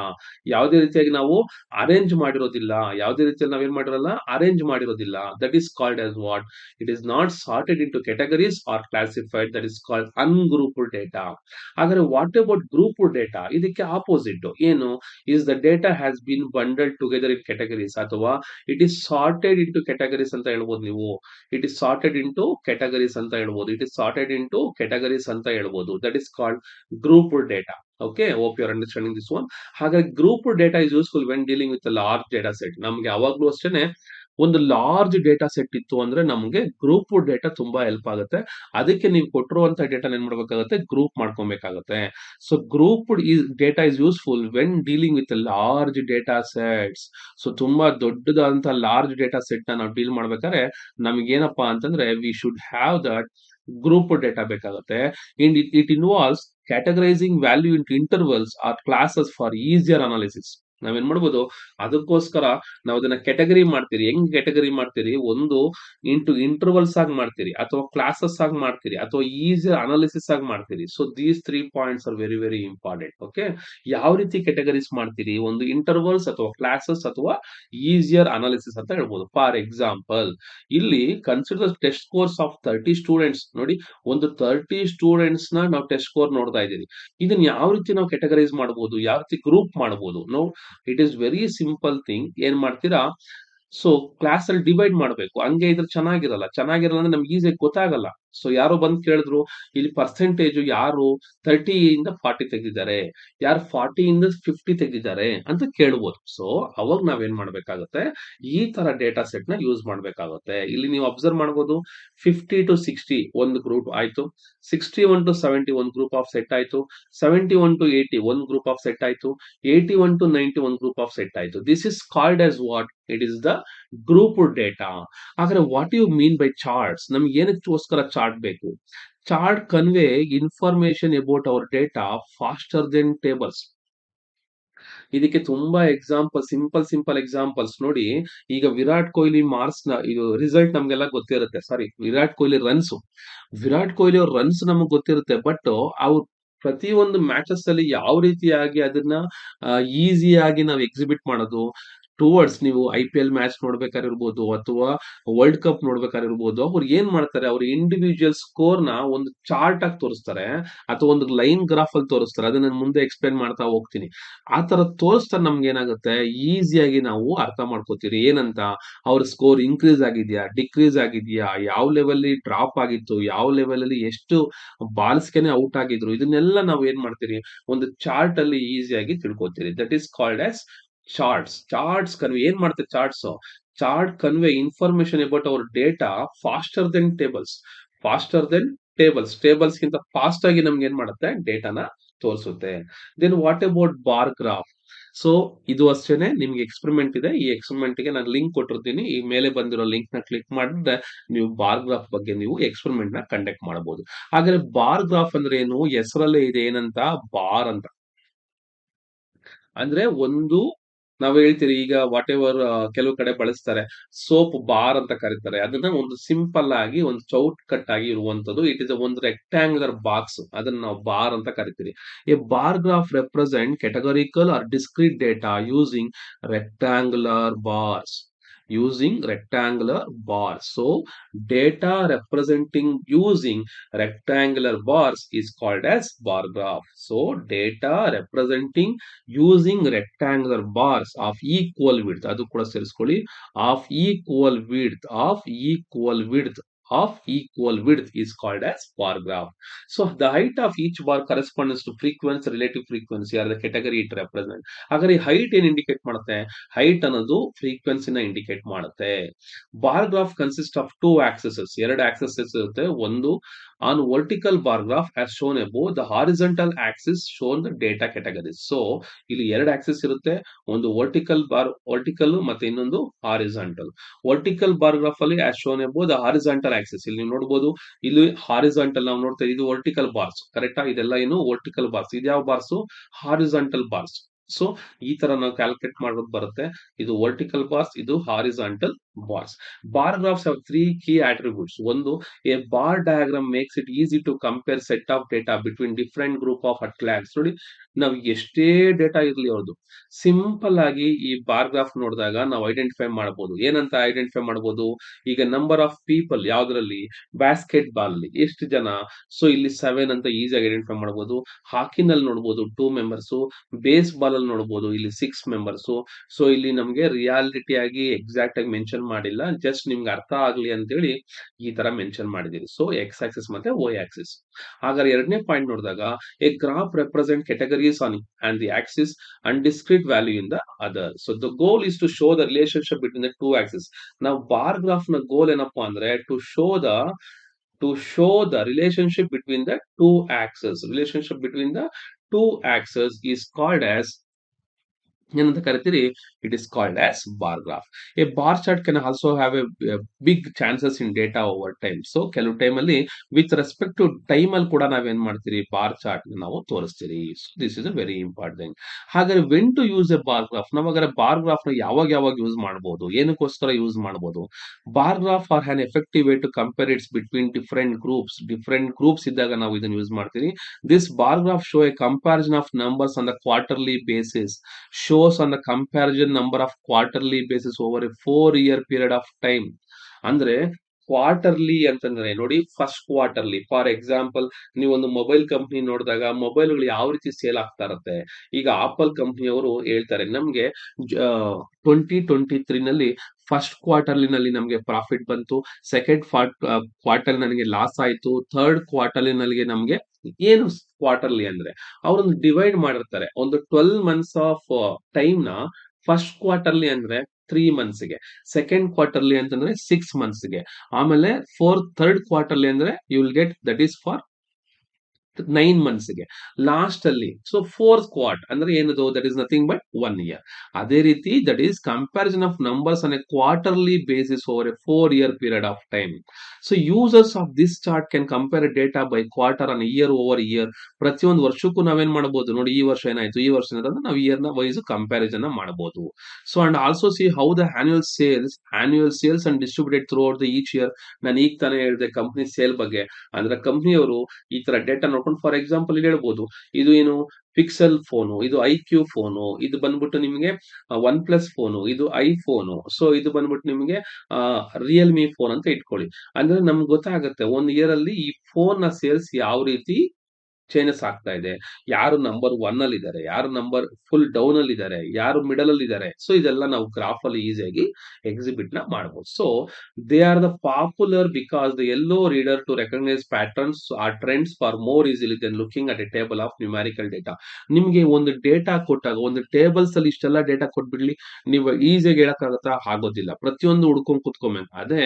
ಯಾವುದೇ ರೀತಿಯಾಗಿ ನಾವು ಅರೇಂಜ್ ಮಾಡಿರೋದಿಲ್ಲ, ಯಾವುದೇ ರೀತಿಯಲ್ಲಿ ನಾವೇನ್ ಮಾಡಿರಲ್ಲ, ಅರೇಂಜ್ ಮಾಡಿರೋದಿಲ್ಲ. That is called as what? It is not sorted into categories or classified. That is called ungrouped data. ಹಾಗಾದ್ರೆ ವಾಟ್ ಅಬೌಟ್ ಗ್ರೂಪ್ಡ್ ಡೇಟಾ? ಇದಕ್ಕೆ ಆಪೋಸಿಟ್ ಏನು? Is the data has been bundled together in categories, ಅಥವಾ it is sorted into categories ಅಂತ ಹೇಳ್ಬೋದು ನೀವು. It is sorted into categories ಅಂತ ಹೇಳ್ಬೋದು. It is sorted into categories ಅಂತ ಹೇಳ್ಬೋದು. That is called grouped data. Okay, hope you are understanding this one. ಹಾಗಾಗಿ grouped data is useful when dealing with large data set. ನಮ್ಗೆ ಯಾವಾಗ್ಲೂ ಅಷ್ಟೇನೆ ಒಂದು large data set ಇತ್ತು ಅಂದ್ರೆ ನಮಗೆ ಗ್ರೂಪ್ ಡೇಟಾ ತುಂಬಾ ಹೆಲ್ಪ್ ಆಗುತ್ತೆ. ಅದಕ್ಕೆ ನೀವು ಕೊಟ್ಟಿರುವಂತಹ ಡೇಟಾ ಏನ್ ಮಾಡ್ಬೇಕಾಗುತ್ತೆ, ಗ್ರೂಪ್ ಮಾಡ್ಕೊಬೇಕಾಗುತ್ತೆ. So group data is useful when dealing with large data sets. So ತುಂಬಾ ದೊಡ್ಡದಾದಂತಹ ಲಾರ್ಜ್ ಡೇಟಾ ಸೆಟ್ ನ ನಾವು ಡೀಲ್ ಮಾಡ್ಬೇಕಾದ್ರೆ ನಮ್ಗೆ ಏನಪ್ಪಾ ಅಂತಂದ್ರೆ we should have that group data ಬೇಕಾಗುತ್ತೆ. It involves categorizing value into intervals or classes for easier analysis. ನಾವೇನ್ ಮಾಡ್ಬೋದು, ಅದಕ್ಕೋಸ್ಕರ ನಾವು ಅದನ್ನ ಕ್ಯಾಟಗರಿ ಮಾಡ್ತೀರಿ. ಹೆಂಗ್ ಕ್ಯಾಟಗರಿ ಮಾಡ್ತೀರಿ? ಒಂದು ಇಂಟು ಇಂಟರ್ವಲ್ಸ್ ಆಗಿ ಮಾಡ್ತೀರಿ, ಅಥವಾ ಕ್ಲಾಸಸ್ ಆಗಿ ಮಾಡ್ತೀರಿ, ಅಥವಾ ಈಸಿಯರ್ ಅನಾಲಿಸಿಸ್ ಆಗಿ ಮಾಡ್ತೀರಿ. So these 3 points are very very important. Okay, ಯಾವ ರೀತಿ ಕ್ಯಾಟಗರೀಸ್ ಮಾಡ್ತೀರಿ? ಒಂದು ಇಂಟರ್ವಲ್ಸ್ ಅಥವಾ ಕ್ಲಾಸಸ್ ಅಥವಾ ಈಸಿಯರ್ ಅನಾಲಿಸಿಸ್ ಅಂತ ಹೇಳ್ಬೋದು. ಫಾರ್ ಎಕ್ಸಾಂಪಲ್, ಇಲ್ಲಿ consider test course of 30 students. ನೋಡಿ, ಒಂದು 30 ಸ್ಟೂಡೆಂಟ್ಸ್ ನ ನಾವು ಟೆಸ್ಟ್ ಸ್ಕೋರ್ ನೋಡ್ತಾ ಇದ್ದೀವಿ. ಇದನ್ನ ಯಾವ ರೀತಿ ನಾವು ಕ್ಯಾಟಗರೈಸ್ ಮಾಡಬಹುದು, ಯಾವ ರೀತಿ ಗ್ರೂಪ್ ಮಾಡಬಹುದು? No, it is very simple thing. ಏನ್ ಮಾಡ್ತೀರಾ, ಸೊ ಕ್ಲಾಸ್ ಅಲ್ಲಿ ಡಿವೈಡ್ ಮಾಡಬೇಕು. ಹಂಗೆ ಇದ್ರೆ ಚೆನ್ನಾಗಿರಲ್ಲ ಅಂದ್ರೆ ನಮ್ಗೆ ಈಸಿಯಾಗಿ ಗೊತ್ತಾಗಲ್ಲ. ಸೊ ಯಾರೋ ಬಂದು ಕೇಳಿದ್ರು ಇಲ್ಲಿ ಪರ್ಸೆಂಟೇಜ್ ಯಾರು 30 ಇಂದ 40 ತೆಗೆದಿದ್ದಾರೆ, ಯಾರು 40 ಇಂದ 50 ತೆಗೆದಿದ್ದಾರೆ ಅಂತ ಕೇಳ್ಬೋದು. ಸೊ ಅವಾಗ ನಾವೇನ್ ಮಾಡ್ಬೇಕಾಗುತ್ತೆ, ಈ ತರ ಡೇಟಾ ಸೆಟ್ ನ ಯೂಸ್ ಮಾಡ್ಬೇಕಾಗುತ್ತೆ. ಇಲ್ಲಿ ನೀವು ಅಬ್ಸರ್ವ್ ಮಾಡ್ಬೋದು 50 to 60 ಒಂದು ಗ್ರೂಪ್ ಆಯ್ತು, 61 to 70 ಒಂದು ಗ್ರೂಪ್ ಆಫ್ ಸೆಟ್ ಆಯ್ತು, 71 to 80 ಒಂದು ಗ್ರೂಪ್ ಆಫ್ ಸೆಟ್ ಆಯ್ತು, 81 to 90 ಒಂದು ಗ್ರೂಪ್ ಆಫ್ ಸೆಟ್ ಆಯ್ತು. This is called as what, it is the group data. ಹಾಗಾದ್ರೆ what you mean by charts? ನಮ್ಗೆ ಏನಕ್ಕೋಸ್ಕರ ಚಾರ್ಟ್ ಬೇಕು? Chart convey information about our data faster than tables. ಇದಕ್ಕೆ ತುಂಬಾ example, simple examples ನೋಡಿ. ಈಗ Virat Kohli marks ನ ಇದು ರಿಸಲ್ಟ್ ನಮ್ಗೆಲ್ಲ ಗೊತ್ತಿರುತ್ತೆ. ಸಾರಿ, ವಿರಾಟ್ ಕೊಹ್ಲಿ ಅವ್ರ ರನ್ಸ್ ನಮಗ್ ಗೊತ್ತಿರುತ್ತೆ. ಬಟ್ ಅವ್ರು ಪ್ರತಿಯೊಂದು ಮ್ಯಾಚಸ್ ಅಲ್ಲಿ ಯಾವ ರೀತಿಯಾಗಿ ಅದನ್ನ ಈಸಿಯಾಗಿ ನಾವು ಎಕ್ಸಿಬಿಟ್ ಮಾಡೋದು, ಟುವರ್ಡ್ಸ್ ನೀವು IPL ಮ್ಯಾಚ್ ನೋಡ್ಬೇಕಾಗಿರ್ಬೋದು ಅಥವಾ ವರ್ಲ್ಡ್ ಕಪ್ ನೋಡ್ಬೇಕಾಗಿರ್ಬೋದು, ಅವ್ರು ಏನ್ ಮಾಡ್ತಾರೆ, ಅವ್ರ ಇಂಡಿವಿಜುವಲ್ ಸ್ಕೋರ್ ನ ಒಂದು ಚಾರ್ಟ್ ಆಗಿ ತೋರಿಸ್ತಾರೆ ಅಥವಾ ಒಂದು ಲೈನ್ ಗ್ರಾಫ್ ಅಲ್ಲಿ ತೋರಿಸ್ತಾರೆ. ಅದನ್ನ ನಾನು ಮುಂದೆ ಎಕ್ಸ್ಪ್ಲೇನ್ ಮಾಡ್ತಾ ಹೋಗ್ತೀನಿ. ಆ ತರ ತೋರಿಸ್ತಾರೆ. ನಮ್ಗೆ ಏನಾಗುತ್ತೆ, ಈಸಿಯಾಗಿ ನಾವು ಅರ್ಥ ಮಾಡ್ಕೋತೀರಿ ಏನಂತ. ಅವ್ರ ಸ್ಕೋರ್ ಇನ್ಕ್ರೀಸ್ ಆಗಿದ್ಯಾ, ಡಿಕ್ರೀಸ್ ಆಗಿದ್ಯಾ, ಯಾವ ಲೆವೆಲ್ ಡ್ರಾಪ್ ಆಗಿತ್ತು, ಯಾವ ಲೆವೆಲ್ ಅಲ್ಲಿ ಎಷ್ಟು ಬಾಲ್ಸ್ಗೆನೆ ಔಟ್ ಆಗಿದ್ರು, ಇದನ್ನೆಲ್ಲ ನಾವು ಏನ್ ಮಾಡ್ತೀರಿ, ಒಂದು ಚಾರ್ಟ್ ಅಲ್ಲಿ ಈಸಿಯಾಗಿ ತಿಳ್ಕೊತೀರಿ. That is called as charts convey ಏನ್ ಮಾಡುತ್ತೆ charts? Chart convey information about our data faster than tables. Faster than tables ಗಿಂತ ಫಾಸ್ಟ್ ಆಗಿ ನಮ್ಗೆ ಏನ್ ಮಾಡುತ್ತೆ, ಡೇಟಾನ ತೋರಿಸುತ್ತೆ. Then what about bar graph? So ಇದು ಅಷ್ಟೇನೆ, ನಿಮ್ಗೆ ಎಕ್ಸ್ಪೆರಿಮೆಂಟ್ ಇದೆ. ಈ ಎಕ್ಸ್ಪೆರಿಮೆಂಟ್ ಗೆ ನಾನು ಲಿಂಕ್ ಕೊಟ್ಟಿರ್ತೀನಿ. ಈ ಮೇಲೆ ಬಂದಿರೋ ಲಿಂಕ್ ನ ಕ್ಲಿಕ್ ಮಾಡಿದ್ರೆ ನೀವು ಬಾರ್ ಗ್ರಾಫ್ ಬಗ್ಗೆ ನೀವು ಎಕ್ಸ್ಪೆರಿಮೆಂಟ್ ನ ಕಂಡಕ್ಟ್ ಮಾಡಬಹುದು. ಹಾಗಾದ್ರೆ ಬಾರ್ ಗ್ರಾಫ್ ಅಂದ್ರೆ ಏನು? ಹೆಸರಲ್ಲೇ ಇದೆ ಏನಂತ, ಬಾರ್ ಅಂತ. ಅಂದ್ರೆ ಒಂದು ನಾವ್ ಹೇಳ್ತೀರಿ ಈಗ ವಾಟ್ ಎವರ್ ಕೆಲವು ಕಡೆ ಬಳಸ್ತಾರೆ, ಸೋಪ್ ಬಾರ್ ಅಂತ ಕರೀತಾರೆ. ಅದನ್ನ ಒಂದು ಸಿಂಪಲ್ ಆಗಿ ಒಂದು ಚೌಟ್ ಕಟ್ ಆಗಿ ಇರುವಂತದ್ದು. ಇಟ್ ಇಸ್ ಒಂದು ರೆಕ್ಟಾಂಗ್ಯುಲರ್ ಬಾಕ್ಸ್, ಅದನ್ನ ನಾವು ಬಾರ್ ಅಂತ ಕರಿತೀವಿ. A bar graph represent categorical or discrete data rectangular bars using rectangular bars. So data representing using rectangular bars is called as bar graph. So data representing using rectangular bars of equal width, ಅದು ಕೂಡ ಸೇರಿಸ್ಕೊಳ್ಳಿ, of equal width is called as bar graph. So the height of each bar corresponds to frequency, relative frequency or the category it represents. ಹಾಗಾದ್ರೆ height ಏನ್ indicate ಮಾಡುತ್ತೆ? height ಅನ್ನೋದು ಫ್ರೀಕ್ವೆನ್ಸಿನ indicate ಮಾಡುತ್ತೆ. Bar graph consist of 2 axes, ಎರಡು access ಇರುತ್ತೆ. ಒಂದು on vertical bar graph as shown above, the horizontal axis shown the data categories. So ಇಲ್ಲಿ ಎರಡು ಆಕ್ಸಿಸ್ ಇರುತ್ತೆ, ಒಂದು ವರ್ಟಿಕಲ್ ಮತ್ತೆ ಇನ್ನೊಂದು ಹಾರಿಜಾಂಟಲ್. ವರ್ಟಿಕಲ್ ಬಾರ್ ಗ್ರಾಫ್ ಅಲ್ಲಿ as shown above, the horizontal axis ಇಲ್ಲಿ ನೀವು ನೋಡಬಹುದು. ಇಲ್ಲಿ ಹಾರಿಜಾಂಟಲ್ ನಾವು ನೋಡ್ತಾ ಇದು ವರ್ಟಿಕಲ್ ಬಾರ್ಸ್, ಕರೆಕ್ಟಾ? ಇದೆಲ್ಲ ಏನು ವರ್ಟಿಕಲ್ ಬಾರ್ಸ್. ಇದ್ಯಾವ ಬಾರ್ಸ್? Horizontal bars. ಸೊ ಈ ತರ ನಾವು ಕ್ಯಾಲ್ಕುಲೇಟ್ ಮಾಡೋದು ಬರುತ್ತೆ. ಇದು ವರ್ಟಿಕಲ್ ಬಾರ್ಸ್, ಇದು horizontal bars. Bar graphs have 3 key attributes. ಒಂದು, a bar diagram makes it easy to compare set of data between different group of at glance. ನೋಡಿ, ನಾವು ಎಷ್ಟೇ ಡೇಟಾ ಇರ್ಲಿ ಅವ್ರದ್ದು, ಸಿಂಪಲ್ ಆಗಿ ಈ ಬಾರ್ ಗ್ರಾಫ್ ನೋಡಿದಾಗ ನಾವು ಐಡೆಂಟಿಫೈ ಮಾಡಬಹುದು. ಏನಂತ ಐಡೆಂಟಿಫೈ ಮಾಡಬಹುದು? ಈಗ ನಂಬರ್ ಆಫ್ ಪೀಪಲ್ ಯಾವ್ದ್ರಲ್ಲಿ, ಬ್ಯಾಸ್ಕೆಟ್ ಬಾಲ್ ಅಲ್ಲಿ ಎಷ್ಟು ಜನ, ಸೊ ಇಲ್ಲಿ 7 ಅಂತ ಈಸಿಯಾಗಿ ಐಡೆಂಟಿಫೈ ಮಾಡಬಹುದು. ಹಾಕಿನಲ್ಲಿ ನೋಡಬಹುದು 2 ಮೆಂಬರ್ಸ್, ಬೇಸ್ ಬಾಲ್ ಅಲ್ಲಿ ನೋಡಬಹುದು ಇಲ್ಲಿ 6 ಮೆಂಬರ್ಸ್. ಸೊ ಇಲ್ಲಿ ನಮ್ಗೆ ರಿಯಾಲಿಟಿ ಆಗಿ ಎಕ್ಸಾಕ್ಟ್ ಆಗಿ ಮೆನ್ಷನ್ ಮಾಡಿಲ್ಲ, ಜಸ್ಟ್ ನಿಮ್ಗೆ ಅರ್ಥ ಆಗ್ಲಿ ಅಂತೇಳಿ ಈ ತರ ಮೆನ್ಷನ್ ಮಾಡಿದೀವಿ. ಸೊ ಎಕ್ಸ್ ಆಕ್ಸಿಸ್ ಮತ್ತೆ ವೈ ಆಕ್ಸಿಸ್. ಹಾಗಾದ್ರೆ ಎರಡನೇ ಪಾಯಿಂಟ್ ನೋಡಿದಾಗ, A graph represent categories on and the axis and discrete value in the other. So the goal is to show the relationship between the two axes. Now bar graph na goal ಏನಪ್ಪಾ ಅಂದ್ರೆ to show the relationship between the two axes is called as ಏನಂತ ಕರಿತೀರಿ, it is called as bar graph. A bar chart can also have a big chances in data over time. So ಕೆಲವು time ಅಲ್ಲಿ with respect to time ಅಲ್ಲಿ ಕೂಡ ನಾವೇನ್ ಮಾಡ್ತೀರಿ, bar chart ನಾವು ತೋರಿಸ್ತೀರಿ. So this is a very important. ಹಾಗಾದ್ರೆ when to use a bar graph? ನಾವಾಗಾದ್ರೆ ಬಾರ್ ಗ್ರಾಫ್ ನ ಯಾವಾಗ ಯೂಸ್ ಮಾಡಬಹುದು, ಏನಕ್ಕೋಸ್ಕರ ಯೂಸ್ ಮಾಡಬಹುದು? Bar graph are an effective way to compare it's between different groups ಇದ್ದಾಗ ನಾವು ಇದನ್ನು ಯೂಸ್ ಮಾಡ್ತೀವಿ. This bar graph show A comparison of numbers on the quarterly basis, shows on the comparison number of quarterly basis over a 4-year period of time. ಅಂದ್ರೆ quarterly ಅಂತಂದ್ರೆ ನೋಡಿ, first quarterly for example ನೀವು ಒಂದು mobile company ನೋಡಿದಾಗ ಮೊಬೈಲ್ಗಳು ಯಾವ ರೀತಿ sale ಆಗ್ತಾ ಇರುತ್ತೆ. ಈಗ ಆಪಲ್ ಕಂಪ್ನಿಯವರು ಹೇಳ್ತಾರೆ ನಮ್ಗೆ 2023 ನಲ್ಲಿ ಫಸ್ಟ್ ಕ್ವಾರ್ಟರ್ಲಿನಲ್ಲಿ ನಮಗೆ ಪ್ರಾಫಿಟ್ ಬಂತು, ಸೆಕೆಂಡ್ ಕ್ವಾರ್ಟರ್ ನನಗೆ ಲಾಸ್ ಆಯ್ತು, ಥರ್ಡ್ ಕ್ವಾರ್ಟರ್ಲಿನಲ್ಲಿ ನಮಗೆ ಏನು ಕ್ವಾರ್ಟರ್ಲಿ ಅಂದ್ರೆ ಅವರೊಂದು ಡಿವೈಡ್ ಮಾಡಿರ್ತಾರೆ. ಒಂದು 12 ಮಂತ್ಸ್ ಆಫ್ ಟೈಮ್ ನ ಫಸ್ಟ್ ಕ್ವಾರ್ಟರ್ಲಿ ಅಂದ್ರೆ 3 ಮಂತ್ಸ್ಗೆ, ಸೆಕೆಂಡ್ ಕ್ವಾರ್ಟರ್ಲಿ ಅಂತಂದ್ರೆ 6 ಮಂತ್ಸ್ಗೆ, ಆಮೇಲೆ ಥರ್ಡ್ ಕ್ವಾರ್ಟರ್ಲಿ ಅಂದ್ರೆ you will get that is for 9 ಮಂತ್ಸ್ಗೆ, ಲಾಸ್ಟ್ ಅಲ್ಲಿ ಸೊ 4th ಕ್ವಾರ್ಟ್ ಅಂದ್ರೆ ಏನದು, that is nothing but 1 year. ಅದೇ ರೀತಿ that is comparison of numbers on a quarterly basis over A 4-year period of time. So users of this chart can compare data by quarter an year over year. ಪ್ರತಿಯೊಂದು ವರ್ಷಕ್ಕೂ ನಾವೇನ್ ಮಾಡಬಹುದು ನೋಡಿ, ಈ ವರ್ಷ ಏನಾಯ್ತು, ಈ ವರ್ಷ ಏನಾದ್ರೆ ನಾವು ಇಯರ್ ನ ವೈಸ್ ಕಂಪ್ಯಾರಿಸನ್ ಮಾಡಬಹುದು. So and also C how the annual sales and distributed through out the each year. ನಾನು ಈಗ ತಾನೇ ಹೇಳಿದೆ ಕಂಪ್ನಿ ಸೇಲ್ ಬಗ್ಗೆ, ಅಂದ್ರೆ ಕಂಪ್ನಿಯವರು ಈ ತರ ಡೇಟಾ ನೋಡ್ಕೊಂಡು, ಫಾರ್ ಎಕ್ಸಾಂಪಲ್ ಇಲ್ಲಿ ಹೇಳ್ಬೋದು, ಇದು ಏನು ಪಿಕ್ಸೆಲ್ ಫೋನು, ಇದು ಐಕ್ಯೂ ಫೋನು, ಇದು ಬಂದ್ಬಿಟ್ಟು ನಿಮಗೆ ಒನ್ ಪ್ಲಸ್ ಫೋನು, ಇದು ಐಫೋನು, ಸೊ ಇದು ಬಂದ್ಬಿಟ್ಟು ನಿಮಗೆ ರಿಯಲ್ಮಿ ಫೋನ್ ಅಂತ ಇಟ್ಕೊಳ್ಳಿ. ಅಂದ್ರೆ ನಮ್ಗೆ ಗೊತ್ತಾಗುತ್ತೆ ಒಂದು ಇಯರ್ ಅಲ್ಲಿ ಈ ಫೋನ್ ನ ಸೇಲ್ಸ್ ಯಾವ ರೀತಿ ಚೇಂಜಸ್ ಆಗ್ತಾ ಇದೆ, ಯಾರು ನಂಬರ್ 1 ಅಲ್ಲಿ ಇದ್ದಾರೆ, ಯಾರು ನಂಬರ್ ಫುಲ್ ಡೌನ್ ಅಲ್ಲಿ ಇದ್ದಾರೆ, ಯಾರು ಮಿಡಲ್ ಅಲ್ಲಿ ಇದ್ದಾರೆ. ಸೊ ಇದೆಲ್ಲ ನಾವು ಗ್ರಾಫ್ ಅಲ್ಲಿ ಈಸಿಯಾಗಿ ಎಕ್ಸಿಬಿಟ್ ನ ಮಾಡಬಹುದು. So they are the popular because the allow reader to recognise patterns or trends far more easily than looking at a table of numerical data. ನಿಮ್ಗೆ ಒಂದು ಡೇಟಾ ಕೊಟ್ಟಾಗ, ಒಂದು ಟೇಬಲ್ಸ್ ಅಲ್ಲಿ ಇಷ್ಟೆಲ್ಲ ಡೇಟಾ ಕೊಟ್ಬಿಡ್ಲಿ ನೀವು ಈಸಿಯಾಗಿ ಹೇಳಕ್ಕಾಗತ್ತಾ, ಆಗೋದಿಲ್ಲ. ಪ್ರತಿಯೊಂದು ಹುಡ್ಕೊಂಡ್ ಕುತ್ಕೊಬೇಕು. ಅದೇ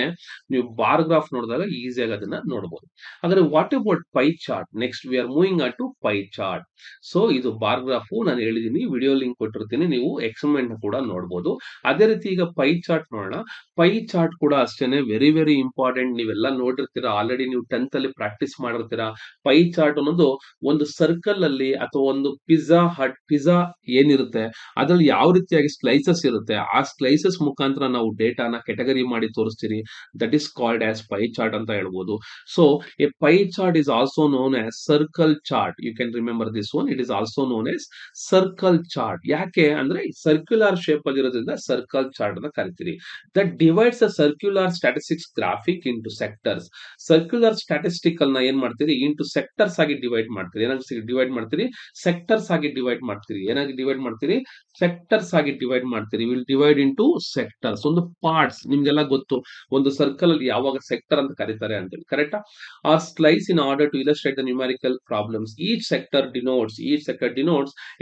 ನೀವು ಬಾರ್ ಗ್ರಾಫ್ ನೋಡಿದಾಗ ಈಸಿಯಾಗಿ ಅದನ್ನ ನೋಡಬಹುದು. ಹಾಗಾದ್ರೆ what about pie chart? Next we are moving to pie chart. So ಇದು ಬಾರ್ ಗ್ರಾಫ್ ನಾನು ಹೇಳಿದೀನಿ, ವಿಡಿಯೋ ಲಿಂಕ್ ಕೊಟ್ಟಿರ್ತೀನಿ, ನೀವು ಎಕ್ಸ್ಪೆರಿಮೆಂಟ್ ಕೂಡ ನೋಡಬಹುದು. ಅದೇ ರೀತಿ ಈಗ ಪೈ ಚಾರ್ಟ್ ನೋಡೋಣ. ಪೈ ಚಾರ್ಟ್ ಕೂಡ ಅಷ್ಟೇನೆ ವೆರಿ ವೆರಿ ಇಂಪಾರ್ಟೆಂಟ್. ನೀವೆಲ್ಲ ನೋಡಿರ್ತೀರಾ, ಆಲ್ರೆಡಿ ನೀವು 10th ಅಲ್ಲಿ ಪ್ರಾಕ್ಟೀಸ್ ಮಾಡಿರ್ತೀರಾ. ಪೈ ಚಾರ್ಟ್ ಅನ್ನೋದು ಒಂದು ಸರ್ಕಲ್ ಅಲ್ಲಿ ಅಥವಾ ಒಂದು ಪಿಜ್ಜಾ ಏನಿರುತ್ತೆ ಅದ್ರಲ್ಲಿ ಯಾವ ರೀತಿಯಾಗಿ ಸ್ಲೈಸಸ್ ಇರುತ್ತೆ, ಆ ಸ್ಲೈಸಸ್ ಮುಖಾಂತರ ನಾವು ಡೇಟಾನ ಕೆಟಗರಿ ಮಾಡಿ ತೋರಿಸ್ತೀರಿ. That is called as pie chart ಅಂತ ಹೇಳ್ಬೋದು. So a pie chart is also known as circle chart. You can remember this one. It is also known as circle chart. ಯಾಕೆ ಅಂದ್ರೆ ಸರ್ಕ್ಯುಲರ್ ಶೇಪ್ ಅಲ್ಲಿ ಇರೋದ್ರಿಂದ circle chart ಅಂತ ಕರಿತೀರಿ. That divides a circular statistics graphic into sectors. Circular statistical ನ ಏನ್ ಮಾಡ್ತೀರಿ, into sectors ಆಗಿ divide ಮಾಡ್ತೀರಿ. ಏನಾಗಿ ಡಿವೈಡ್ ಮಾಡ್ತೀರಿ, ಸೆಕ್ಟರ್ಸ್ ಆಗಿ ಡಿವೈಡ್ ಮಾಡ್ತೀರಿ. ಏನಾಗಿ ಡಿವೈಡ್ ಮಾಡ್ತೀರಿ, ಸೆಕ್ಟರ್ಸ್ ಆಗಿ ಡಿವೈಡ್ ಮಾಡ್ತೀರಿ. Will divide into sectors. ಒಂದು ಪಾರ್ಟ್ಸ್ ನಿಮ್ಗೆಲ್ಲ ಗೊತ್ತು, ಒಂದು ಸರ್ಕಲ್ ಅಲ್ಲಿ ಯಾವಾಗ ಸೆಕ್ಟರ್ ಅಂತ ಕರೀತಾರೆ ಅಂತೇಳಿ, ಕರೆಕ್ಟಾ? Or slice in order to illustrate the numerical problems. Each sector denotes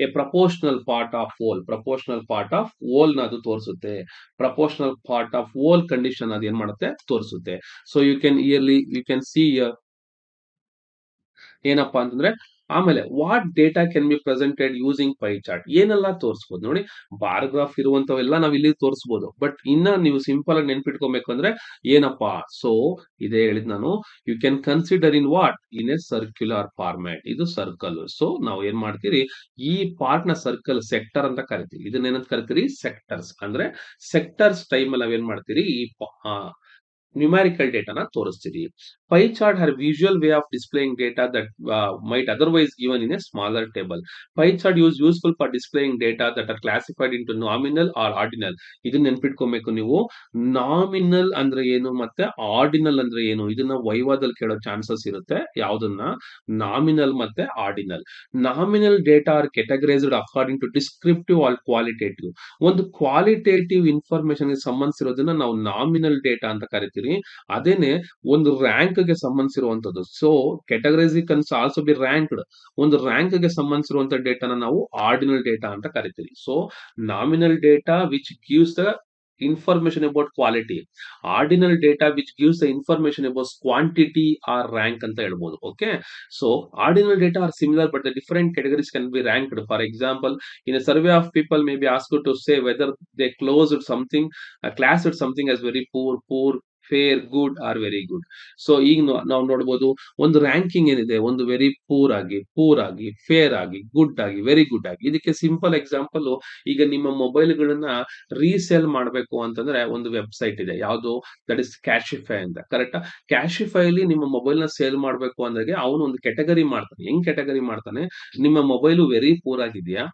a proportional part of whole. Proportional part of whole na adu ತೋರಿಸುತ್ತೆ. Proportional part of whole condition ಅದು ಏನ್ ಮಾಡುತ್ತೆ, ತೋರಿಸುತ್ತೆ. So you can see here ಏನಪ್ಪಾ ಅಂತಂದ್ರೆ, ಆಮೇಲೆ what data can be presented using pi chart. ಏನೆಲ್ಲ ತೋರಿಸಬಹುದು ನೋಡಿ, ಬಾರ್ ಗ್ರಾಫ್ ಇರುವಂತವೆಲ್ಲ ನಾವು ಇಲ್ಲಿ ತೋರಿಸಬಹುದು. ಬಟ್ ಇನ್ನ ನೀವು ಸಿಂಪಲ್ ಆಗಿ ನೆನ್ಪಿಟ್ಕೊಬೇಕು ಅಂದ್ರೆ ಏನಪ್ಪಾ, ಸೊ ಇದೇ ಹೇಳಿದ್ ನಾನು, you can consider in what, in a circular format. ಇದು ಸರ್ಕಲ್. ಸೊ ನಾವು ಏನ್ ಮಾಡ್ತೀರಿ, ಈ ಪಾರ್ಟ್ ನ ಸರ್ಕಲ್ ಸೆಕ್ಟರ್ ಅಂತ ಕರಿತೀವಿ. ಇದನ್ನ ಏನಂತ ಕರಿತೀರಿ, ಸೆಕ್ಟರ್ಸ್. ಅಂದ್ರೆ ಸೆಕ್ಟರ್ಸ್ ಟೈಮ್ ಅಲ್ಲಿ ನಾವೇನ್ ಮಾಡ್ತೀರಿ, ಈ ನ್ಯೂಮ್ಯಾರಿಕಲ್ ಡೇಟಾನ ತೋರಿಸ್ತೀರಿ. Pie chart have visual way of displaying data that might otherwise given in a smaller table. Pie chart useful for displaying data that are classified into nominal or ordinal. ಇದನ್ನ ನೆನ್ಪಿಟ್ಕೊಬೇಕು ನೀವು. Nominal ಅಂದ್ರೆ ಏನು ಮತ್ತೆ ordinal ಅಂದ್ರೆ ಏನು, ಇದನ್ನ ವೈವಾದಲ್ಲಿ ಕೇಳೋ chances ಇರುತ್ತೆ. ಯಾವ್ದನ್ನ, ನಾಮಿನಲ್ ಮತ್ತೆ ordinal. Nominal data are categorised according to descriptive or qualitative. ಒಂದು ಕ್ವಾಲಿಟೇಟಿವ್ ಇನ್ಫಾರ್ಮೇಶನ್ ಗೆ ಸಂಬಂಧಿಸಿರೋದನ್ನ ನಾವು ನಾಮಿನಲ್ ಡೇಟಾ ಅಂತ ಕರಿತೀವಿ. ಅದೇನೆ ಒಂದು ರ್ಯಾಂಕ್ ಗೆ ಸಂಬಂಧಿಸಿರುವಂತದ್ದು. So categorising can also be ranked. ಒಂದು ರ್ಯಾಂಕ್ ಗೆ ಸಂಬಂಧಿಸಿರುವಂತ ಡೇಟಾನ ನಾವು ಆರ್ಡಿನಲ್ ಡೇಟಾ ಅಂತ ಕರಿತೀವಿ. So nominal data which gives the information about quality, ordinal data which gives the information about quantity or rank ಅಂತ ಹೇಳ್ಬೋದು. Okay, so ordinal data are similar but the different categories can be ranked. For example, in a survey of people may be asked to say whether they closed something, classed something as very poor, fair, good are very good. So ಈಗ ನಾವು ನೋಡಬಹುದು ಒಂದು ranking ಏನಿದೆ, ಒಂದು very poor ಆಗಿ, fair ಆಗಿ, good ಆಗಿ, very good ಆಗಿ. ಇದಕ್ಕೆ ಸಿಂಪಲ್ ಎಕ್ಸಾಂಪಲ್, ಈಗ ನಿಮ್ಮ ಮೊಬೈಲ್ಗಳನ್ನ ರೀಸೇಲ್ ಮಾಡಬೇಕು ಅಂತಂದ್ರೆ ಒಂದು ವೆಬ್ಸೈಟ್ ಇದೆ, ಯಾವುದು, ದಟ್ ಇಸ್ ಕ್ಯಾಶಿಫೈ ಅಂತ. ಕರೆಕ್ಟಾ? ಕ್ಯಾಶಿಫೈ ಅಲ್ಲಿ ನಿಮ್ಮ ಮೊಬೈಲ್ ನ ಸೇಲ್ ಮಾಡಬೇಕು ಅಂದ್ರೆ ಅವನು ಒಂದು ಕೆಟಗರಿ ಮಾಡ್ತಾನೆ. ಹೆಂಗ್ ಕೆಟಗರಿ ಮಾಡ್ತಾನೆ, ನಿಮ್ಮ ಮೊಬೈಲ್ ವೆರಿ ಪೂರ್ ಆಗಿದೆಯಾ,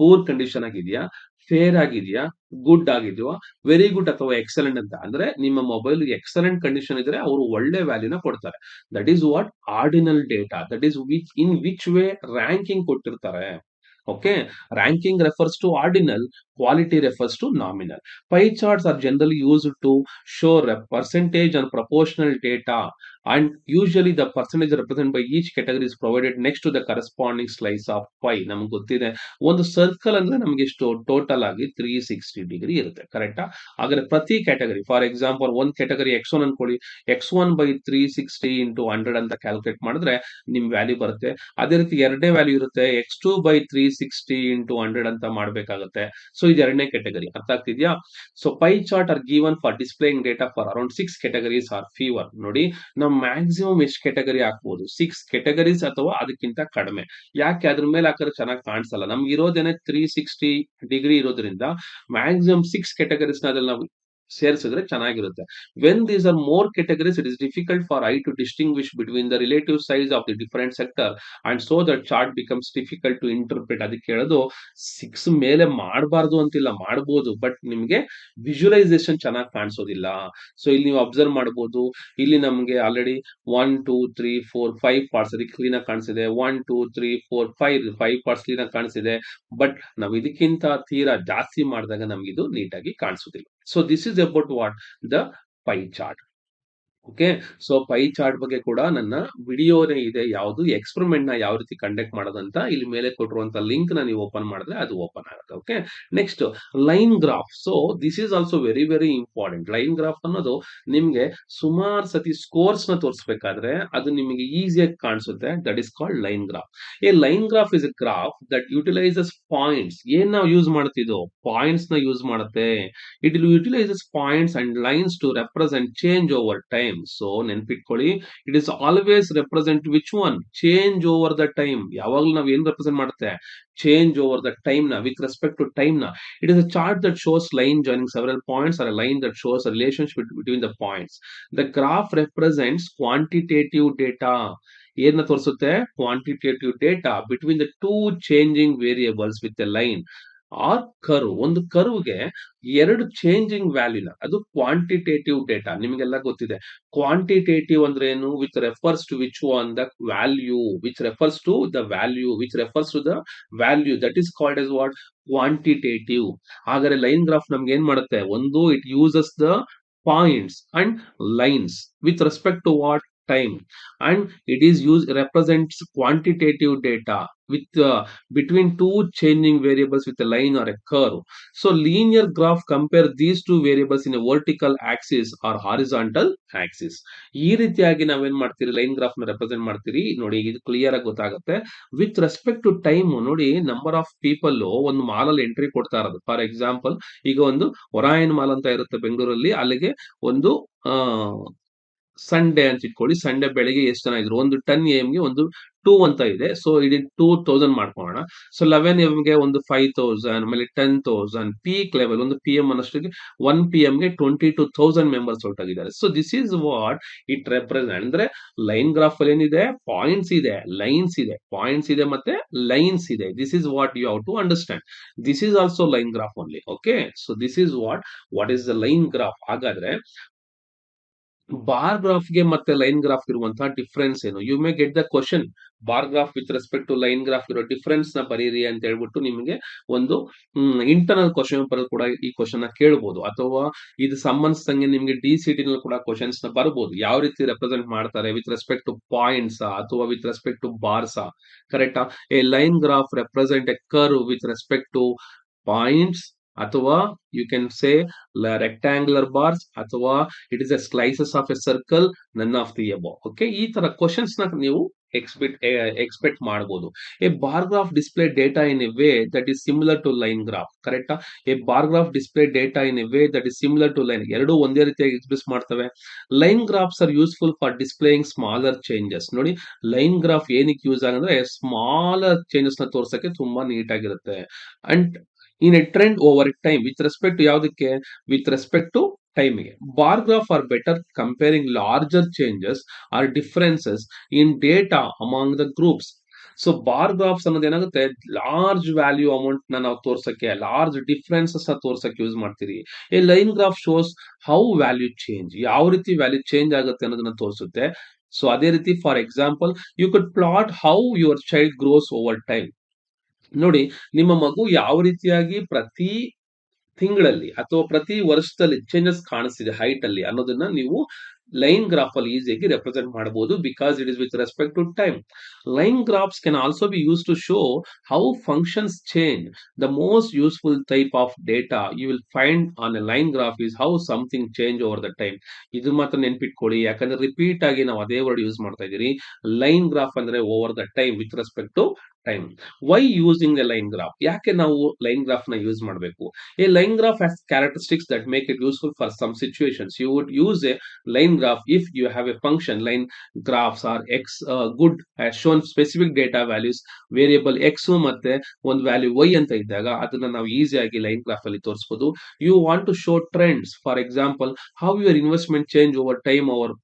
ಪೂರ್ ಕಂಡೀಷನ್ ಆಗಿದೆಯಾ, ಫೇರ್ ಆಗಿದೆಯಾ, ಗುಡ್ ಆಗಿದೆಯಾ, ವೆರಿ ಗುಡ್ ಅಥವಾ ಎಕ್ಸಲೆಂಟ್ ಅಂತ. ಅಂದ್ರೆ ನಿಮ್ಮ ಮೊಬೈಲ್ ಎಕ್ಸಲೆಂಟ್ ಕಂಡೀಷನ್ ಇದ್ರೆ ಅವರು ಒಳ್ಳೆ ವ್ಯಾಲ್ಯೂನ ಕೊಡ್ತಾರೆ. That is what ordinal data. That is in which way ranking ಕೊಟ್ಟಿರ್ತಾರೆ. Okay, ranking refers to ordinal, quality refers to nominal. Pie charts are generally used to show percentage and proportional data, and usually the percentage represented by each category is provided next to the corresponding slice of pie. ನಮ್ಗೆ ಗೊತ್ತಿದೆ, ಒಂದು circle ಅಂದ್ರೆ ನಮಗೆ ಎಷ್ಟು total ಆಗಿ 360 degree ಇರುತ್ತೆ, ಕರೆಕ್ಟಾ? ಹಾಗಾದ್ರೆ ಪ್ರತಿ ಕ್ಯಾಟಗರಿ, ಫಾರ್ ಎಕ್ಸಾಂಪಲ್ ಒಂದು ಕ್ಯಾಟಗರಿ X1 ಅನ್ಕೊಳ್ಳಿ, X1 by 360 into 100 ಅಂತ ಕ್ಯಾಲ್ಕುಲೇಟ್ ಮಾಡಿದ್ರೆ ನಿಮ್ ವ್ಯಾಲ್ಯೂ ಬರುತ್ತೆ. ಅದೇ ರೀತಿ ಎರಡನೇ ವ್ಯಾಲ್ಯೂ ಇರುತ್ತೆ, X2 by 360 into 100 ಅಂತ ಮಾಡ್ಬೇಕಾಗುತ್ತೆ. ಸೊ ಇದು ಎರಡನೇ ಕ್ಯಾಟಗರಿ, ಅರ್ಥ ಆಗ್ತಿದ್ಯಾ? So pie chart are given for displaying data for around 6 categories or fewer. ನೋಡಿ, ನಾವು ಮ್ಯಾಕ್ಸಿಮಮ್ ಎಷ್ಟು ಕ್ಯಾಟಗರಿ ಹಾಕ್ಬೋದು? 6 categories ಅಥವಾ ಅದಕ್ಕಿಂತ ಕಡಿಮೆ. ಯಾಕೆ? ಅದ್ರ ಮೇಲೆ ಹಾಕಿದ್ರೆ ಚೆನ್ನಾಗಿ ಕಾಣಿಸಲ್ಲ. ನಮ್ಗೆ ಇರೋದೇನೆ 360 ಡಿಗ್ರಿ ಇರೋದ್ರಿಂದ ಮ್ಯಾಕ್ಸಿಮಮ್ 6 categories ನ ಅದ್ರಲ್ಲಿ ನಾವು ಸೇರಿಸಿದ್ರೆ ಚೆನ್ನಾಗಿರುತ್ತೆ. When these are more categories, it is difficult for eye to distinguish between the relative size of the different sector and so that chart becomes difficult to interpret. ಅದಕ್ಕೆ ಹೇಳೋದು 6 ಮೇಲೆ ಮಾಡಬಾರ್ದು ಅಂತಿಲ್ಲ, ಮಾಡಬಹುದು, ಬಟ್ ನಿಮಗೆ ವಿಜುವಲೈಸೇಷನ್ ಚೆನ್ನಾಗಿ ಕಾಣಿಸೋದಿಲ್ಲ. ಸೊ ಇಲ್ಲಿ ನೀವು ಅಬ್ಸರ್ವ್ ಮಾಡಬಹುದು, ಇಲ್ಲಿ ನಮಗೆ ಆಲ್ರೆಡಿ 1 2 3 4 5 ಪಾರ್ಟ್ಸ್ ಅದಕ್ಕೆ ಕ್ಲೀನ್ ಆಗಿ ಕಾಣಿಸಿದೆ. 1 2 3 4 5 ಪಾರ್ಟ್ಸ್ ಕ್ಲೀನ್ ಆಗಿ ಕಾಣಿಸಿದೆ. ಬಟ್ ನಾವು ಇದಕ್ಕಿಂತ ತೀರಾ ಜಾಸ್ತಿ ಮಾಡಿದಾಗ ನಮ್ಗೆ ಇದು ನೀಟಾಗಿ ಕಾಣಿಸೋದಿಲ್ಲ. So this is about what the pie chart. Okay, so pie chart ಬಗ್ಗೆ ಕೂಡ ನನ್ನ ವಿಡಿಯೋನೇ ಇದೆ, ಯಾವುದು ಎಕ್ಸ್ಪೆರಿಮೆಂಟ್ ನ ಯಾವ ರೀತಿ ಕಂಡಕ್ಟ್ ಮಾಡೋದಂತ. ಇಲ್ಲಿ ಮೇಲೆ ಕೊಟ್ಟಿರುವಂತ ಲಿಂಕ್ ನ ನೀವು ಓಪನ್ ಮಾಡಿದ್ರೆ ಅದು ಓಪನ್ ಆಗುತ್ತೆ. Okay, next line graph. So this is also very very important. Line graph ಅನ್ನೋದು ನಿಮ್ಗೆ ಸುಮಾರು ಸತಿ ಸ್ಕೋರ್ಸ್ ನ ತೋರಿಸಬೇಕಾದ್ರೆ ಅದು ನಿಮಗೆ ಈಸಿಯಾಗಿ ಕಾಣಿಸುತ್ತೆ. That is called line graph. A line graph is a graph that utilises points. ಏನ್ ನಾವು ಯೂಸ್ ಮಾಡ್ತಿದ್ದೋ ಪಾಯಿಂಟ್ಸ್ ನ ಯೂಸ್ ಮಾಡುತ್ತೆ. It utilises points and lines to represent change over time. So ನೆನ್ಪಿಟ್ಕೊಳ್ಳಿ, it is always represent which one? Change over the time. ಯಾವಾಗಲೂ ನಾವು ಏನ್ represent ಮಾಡುತ್ತೆ? ಚೇಂಜ್ ಓವರ್ ದ ಟೈಮ್ ನ, ವಿತ್ ರೆಸ್ಪೆಕ್ಟ್ ಟು ಟೈಮ್ ನ. It is a chart that shows line joining several points or a line that shows relationship between the points. The graph represents quantitative data. ಏನ ತೋರಿಸುತ್ತೆ? Quantitative data between the two changing variables with a line or curve. ಒಂದು ಕರ್ವ್ಗೆ ಎರಡು changing ವ್ಯಾಲ್ಯೂನ, ಅದು quantitative data. ನಿಮಗೆಲ್ಲ ಗೊತ್ತಿದೆ quantitative ಅಂದ್ರೆ ಏನು? Which refers to which one? The value. Which refers to the value. Which refers to the value, that is called as what? Quantitative. ಹಾಗಾದ್ರೆ line graph ನಮ್ಗೆ ಏನ್ ಮಾಡುತ್ತೆ? ಒಂದು, it uses the points and lines with respect to what? time, and it is used represents quantitative data with between two changing variables with a line or a curve. So linear graph compare these two variables in a vertical axis or horizontal axis. ಈ ರೀತಿಯಾಗಿ ನಾವೇನ್ ಮಾಡ್ತೀರಿ? Line graph ನ represent ಮಾಡ್ತೀರಿ. ನೋಡಿ, ಇದು clear ಆಗಿ ಗೊತ್ತಾಗುತ್ತೆ. ವಿತ್ ರೆಸ್ಪೆಕ್ಟ್ ಟು ಟೈಮ್, ನೋಡಿ, ನಂಬರ್ ಆಫ್ ಪೀಪಲ್ ಒಂದು ಮಾಲ್ ಅಲ್ಲಿ ಎಂಟ್ರಿ ಕೊಡ್ತಾ ಇರೋದು. ಫಾರ್ ಎಕ್ಸಾಂಪಲ್, ಈಗ ಒಂದು ಒರಾಯನ್ ಮಾಲ್ ಅಂತ ಇರುತ್ತೆ ಬೆಂಗಳೂರಲ್ಲಿ, ಅಲ್ಲಿಗೆ ಒಂದು ಸಂಡೇ ಅಂತ ಇಟ್ಕೊಳ್ಳಿ. ಸಂಡೇ ಬೆಳಿಗ್ಗೆ ಎಷ್ಟು ಜನ ಇದ್ರು? ಒಂದು 10 AM ಗೆ ಒಂದು 2 ಅಂತ ಇದೆ. ಸೊ ಇಡೀ 2000 ಮಾಡ್ಕೊಳ್ಳೋಣ. ಸೊ 11 AM ಗೆ ಒಂದು 5000, ಆಮೇಲೆ 10,000. ಪೀಕ್ ಲೆವೆಲ್ ಒಂದು PM ಅನ್ನೋಷ್ಟಿಗೆ 1 PM ಗೆ 22,000 ಮೆಂಬರ್ಸ್ ಹೊರಟಾಗಿದ್ದಾರೆ. So this is what it represent. ಅಂದ್ರೆ ಲೈನ್ ಗ್ರಾಫ್ ಅಲ್ಲಿ ಏನಿದೆ? ಪಾಯಿಂಟ್ಸ್ ಇದೆ, ಲೈನ್ಸ್ ಇದೆ, ಪಾಯಿಂಟ್ಸ್ ಇದೆ, ಮತ್ತೆ ಲೈನ್ಸ್ ಇದೆ. This is what you have to understand. This is also line graph only. Okay, so this is what is the line graph. ಹಾಗಾದ್ರೆ bar graph ಗೆ ಮತ್ತೆ ಲೈನ್ ಗ್ರಾಫ್ ಇರುವಂತಹ ಡಿಫರೆನ್ಸ್ ಏನು? You may get the question, bar graph with respect to line graph ಇರೋ difference ನ ಬರೀರಿ ಅಂತ ಹೇಳ್ಬಿಟ್ಟು ನಿಮಗೆ ಒಂದು ಇಂಟರ್ನಲ್ ಕ್ವಶನ್ ಪೇಪರ್ ಕೂಡ ಈ ಕ್ವಶನ್ ನ ಕೇಳಬಹುದು, ಅಥವಾ ಇದು ಸಂಬಂಧಿಸಿದಂಗೆ ನಿಮಗೆ DCET ನಲ್ಲಿ ಕೂಡ ಕ್ವಶನ್ಸ್ ನ ಬರಬಹುದು. ಯಾವ ರೀತಿ ರೆಪ್ರೆಸೆಂಟ್ ಮಾಡ್ತಾರೆ? ವಿತ್ ರೆಸ್ಪೆಕ್ಟ್ ಟು ಪಾಯಿಂಟ್ಸ್ ಅಥವಾ ವಿತ್ ರೆಸ್ಪೆಕ್ಟ್ ಟು ಬಾರ್ಸ್? ಕರೆಕ್ಟಾ? A line graph represent A curve with respect to points, ಅಥವಾ you can say rectangular bars, ಅಥವಾ it is a slices of a circle, none of the above. Okay, ಈ ತರ questions ನ ನೀವು expect ಮಾಡಬಹುದು. A bar graph display data in a way that is similar to line graph. ಕರೆಕ್ಟಾ? A bar graph display data in a way that is similar to line. ಎರಡು ಒಂದೇ ರೀತಿಯಾಗಿ express ಮಾಡ್ತವೆ. Line graphs are useful for displaying smaller changes. ನೋಡಿ, line graph ಏನಕ್ಕೆ use ಆಗಂದ್ರೆ smaller changes ನ ತೋರ್ಸಕ್ಕೆ ತುಂಬಾ ನೀಟ್ ಆಗಿರುತ್ತೆ. And in a trend over time with respect to ಯಾವುದಕ್ಕೆ? with respect to time ಗೆ. Bar graph are better comparing larger changes or differences in data among the groups. So bar graphs ಅನ್ನೋದು ಏನಾಗುತ್ತೆ? Large value amount ನ ನಾವು ತೋರ್ಸಕ್ಕೆ, large differences ನ ತೋರ್ಸಕ್ಕೆ use ಮಾಡ್ತೀರಿ. A line graph shows how value change, ಯಾವ ರೀತಿ value change ಆಗುತ್ತೆ ಅನ್ನೋದನ್ನ ತೋರಿಸುತ್ತೆ. ಸೊ ಅದೇ ರೀತಿ, for example, you could plot how your child grows over time. ನೋಡಿ, ನಿಮ್ಮ ಮಗು ಯಾವ ರೀತಿಯಾಗಿ ಪ್ರತಿ ತಿಂಗಳಲ್ಲಿ ಅಥವಾ ಪ್ರತಿ ವರ್ಷದಲ್ಲಿ ಚೇಂಜಸ್ ಕಾಣಿಸ್ತಿದೆ ಹೈಟ್ ಅಲ್ಲಿ ಅನ್ನೋದನ್ನ ನೀವು ಲೈನ್ ಗ್ರಾಫ್ ಅಲ್ಲಿ ಈಸಿಯಾಗಿ ರೆಪ್ರೆಸೆಂಟ್ ಮಾಡಬಹುದು because it is with respect to time. Line graphs can also be use to show how functions change. The most useful type of data you will find on a line graph is how something change over the time. ಇದು ಮಾತ್ರ ನೆನ್ಪಿಟ್ಕೊಳ್ಳಿ, ಯಾಕಂದ್ರೆ repeat ಆಗಿ ನಾವು ಅದೇ word use ಮಾಡ್ತಾ ಇದೀರಿ. Line graph ಅಂದ್ರೆ over the time with respect to time. Why using a line graph? ಯಾಕೆ ನಾವು ಲೈನ್ ಗ್ರಾಫ್ ನ ಯೂಸ್ ಮಾಡಬೇಕು? A line graph has characteristics that make it useful for some situations. You would use a line graph if you have a function. Line graphs are good as shown specific data values variable x ಮತ್ತೆ ಒಂದು value y ಅಂತ ಇದ್ದಾಗ ಅದನ್ನ ನಾವು ಈಸಿಯಾಗಿ line graph ಅಲ್ಲಿ ತೋರಿಸಬಹುದು. You want to show trends, for example how your investment change over time our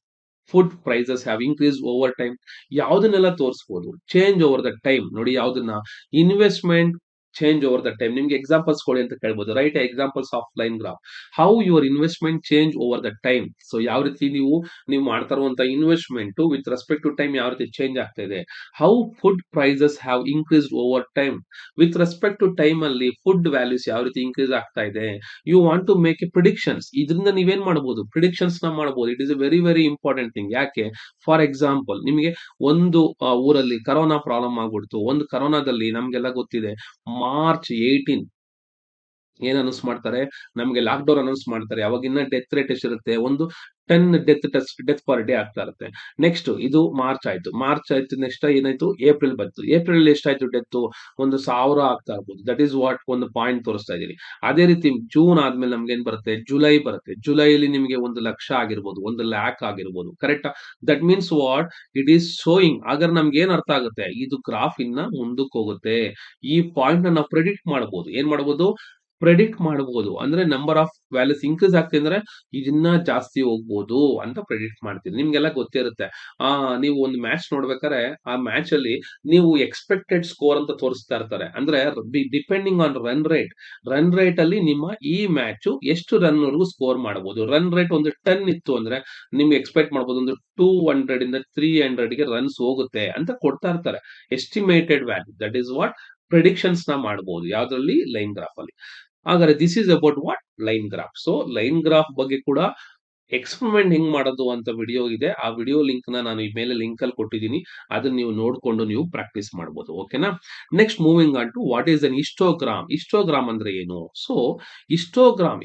food prices have increase over time. ಯಾವುದನ್ನೆಲ್ಲ ತೋರಿಸಬಹುದು ಚೇಂಜ್ ಓವರ್ ದ ಟೈಮ್. ನೋಡಿ, ಯಾವುದನ್ನ investment change over the time. ನಿಮ್ಗೆ examples ಕೊಡಿ ಅಂತ ಕೇಳ್ಬೋದು. Right examples of line graph. How your investment change over the time. So ಯಾವ ರೀತಿ ನೀವು ಮಾಡ್ತಾ ಇರುವಂತ investment with respect to time ಯಾವ ರೀತಿ ಚೇಂಜ್ ಆಗ್ತಾ ಇದೆ. How food prices have increased over time. With respect to time ಅಲ್ಲಿ ಫುಡ್ ವ್ಯಾಲ್ಯೂಸ್ ಯಾವ ರೀತಿ ಇನ್ಕ್ರೀಸ್ ಆಗ್ತಾ ಇದೆ. You want to make a predictions. ಇದರಿಂದ ನೀವೇನ್ ಮಾಡಬಹುದು, ಪ್ರಿಡಿಕ್ಷನ್ಸ್ ನ ಮಾಡಬಹುದು. It is a very very important thing. ಯಾಕೆ? ಫಾರ್ ಎಕ್ಸಾಂಪಲ್ ನಿಮಗೆ ಒಂದು ಊರಲ್ಲಿ ಕರೋನಾ ಪ್ರಾಬ್ಲಮ್ ಆಗ್ಬಿಡ್ತು. ಒಂದು ಕರೋನಾದಲ್ಲಿ ನಮ್ಗೆಲ್ಲ ಗೊತ್ತಿದೆ, ಮಾರ್ಚ್ 18 ಏನ್ ಅನೌನ್ಸ್ ಮಾಡ್ತಾರೆ, ನಮಗೆ ಲಾಕ್ ಡೌನ್ ಅನೌನ್ಸ್ ಮಾಡ್ತಾರೆ. ಅವಾಗಿನ್ನ ಡೆತ್ ರೇಟ್ ಎಷ್ಟಿರುತ್ತೆ, ಒಂದು 10 ಡೆತ್ ಪರ್ ಡೇ ಆಗ್ತಾ ಇರುತ್ತೆ. ನೆಕ್ಸ್ಟ್ ಇದು ಮಾರ್ಚ್ ಆಯ್ತು ನೆಕ್ಸ್ಟ್ ಏನಾಯ್ತು, ಏಪ್ರಿಲ್ ಬಂತು. ಏಪ್ರಿಲ್ ಎಷ್ಟಾಯ್ತು ಡೆತ್, 1,000 ಆಗ್ತಾ ಇರ್ಬೋದು. ದಟ್ ಈಸ್ ವಾಟ್ ಒಂದು ಪಾಯಿಂಟ್ ತೋರಿಸ್ತಾ ಇದೀನಿ. ಅದೇ ರೀತಿ ಜೂನ್ ಆದ್ಮೇಲೆ ನಮ್ಗೆ ಏನ್ ಬರುತ್ತೆ, ಜುಲೈ ಬರುತ್ತೆ. ಜುಲೈಲಿ ನಿಮಗೆ 1,00,000 ಆಗಿರ್ಬೋದು, 1,00,000 ಆಗಿರ್ಬೋದು. Correct? That means what it is showing. ಹಾಗಾದ್ರೆ ನಮ್ಗೆ ಏನ್ ಅರ್ಥ ಆಗುತ್ತೆ, ಇದು ಗ್ರಾಫ್ ಇನ್ನ ಮುಂದಕ್ಕೆ ಹೋಗುತ್ತೆ. ಈ ಪಾಯಿಂಟ್ ನಾವು ಪ್ರೆಡಿಕ್ಟ್ ಮಾಡಬಹುದು. ಏನ್ ಮಾಡಬಹುದು, ಪ್ರೆಡಿಕ್ಟ್ ಮಾಡಬಹುದು. ಅಂದ್ರೆ ನಂಬರ್ ಆಫ್ ವ್ಯಾಲ್ಯೂಸ್ ಇನ್ಕ್ರೀಸ್ ಆಗ್ತಿದೆ ಅಂದ್ರೆ ಇದನ್ನ ಜಾಸ್ತಿ ಹೋಗ್ಬೋದು ಅಂತ ಪ್ರೆಡಿಕ್ಟ್ ಮಾಡ್ತೀವಿ. ನಿಮ್ಗೆಲ್ಲ ಗೊತ್ತಿರುತ್ತೆ. ನೀವು ಒಂದು ಮ್ಯಾಚ್ ನೋಡ್ಬೇಕಾದ್ರೆ ಆ ಮ್ಯಾಚ್ ಅಲ್ಲಿ ನೀವು ಎಕ್ಸ್ಪೆಕ್ಟೆಡ್ ಸ್ಕೋರ್ ಅಂತ ತೋರಿಸ್ತಾ ಇರ್ತಾರೆ. ಅಂದ್ರೆ ಡಿಪೆಂಡಿಂಗ್ ಆನ್ ರನ್ ರೇಟ್ ಅಲ್ಲಿ ನಿಮ್ಮ ಈ ಮ್ಯಾಚ್ ಎಷ್ಟು ರನ್ ವರೆಗೂ ಸ್ಕೋರ್ ಮಾಡಬಹುದು. ರನ್ ರೇಟ್ ಒಂದು 10 ಇತ್ತು ಅಂದ್ರೆ ನಿಮ್ಗೆ ಎಕ್ಸ್ಪೆಕ್ಟ್ ಮಾಡಬಹುದು ಒಂದು 200 ಇಂದ 300 ಗೆ ರನ್ಸ್ ಹೋಗುತ್ತೆ ಅಂತ ಕೊಡ್ತಾ ಇರ್ತಾರೆ. Estimated value. That is what predictions ನ ಮಾಡಬಹುದು ಯಾವ್ದ್ರಲ್ಲಿ, ಲೈನ್ ಗ್ರಾಫ್ ಅಲ್ಲಿ. ಹಾಗಾದ್ರೆ this is about what line graph. So line graph ಬಗ್ಗೆ ಕೂಡ ಎಕ್ಸ್ಪೆರಿಮೆಂಟ್ ಹೆಂಗ್ ಮಾಡೋದು ಅಂತ ವಿಡಿಯೋ ಇದೆ. ಆ ವಿಡಿಯೋ ಲಿಂಕ್ ನ ನಾನು ಈ ಮೇಲೆ ಲಿಂಕ್ ಅಲ್ಲಿ ಕೊಟ್ಟಿದ್ದೀನಿ. ಅದನ್ನ ನೀವು ನೋಡ್ಕೊಂಡು ನೀವು ಪ್ರಾಕ್ಟೀಸ್ ಮಾಡಬಹುದು. ಓಕೆನಾ? Next moving on to what is an histogram. Histogram ಅಂದ್ರೆ ಏನು? So histogram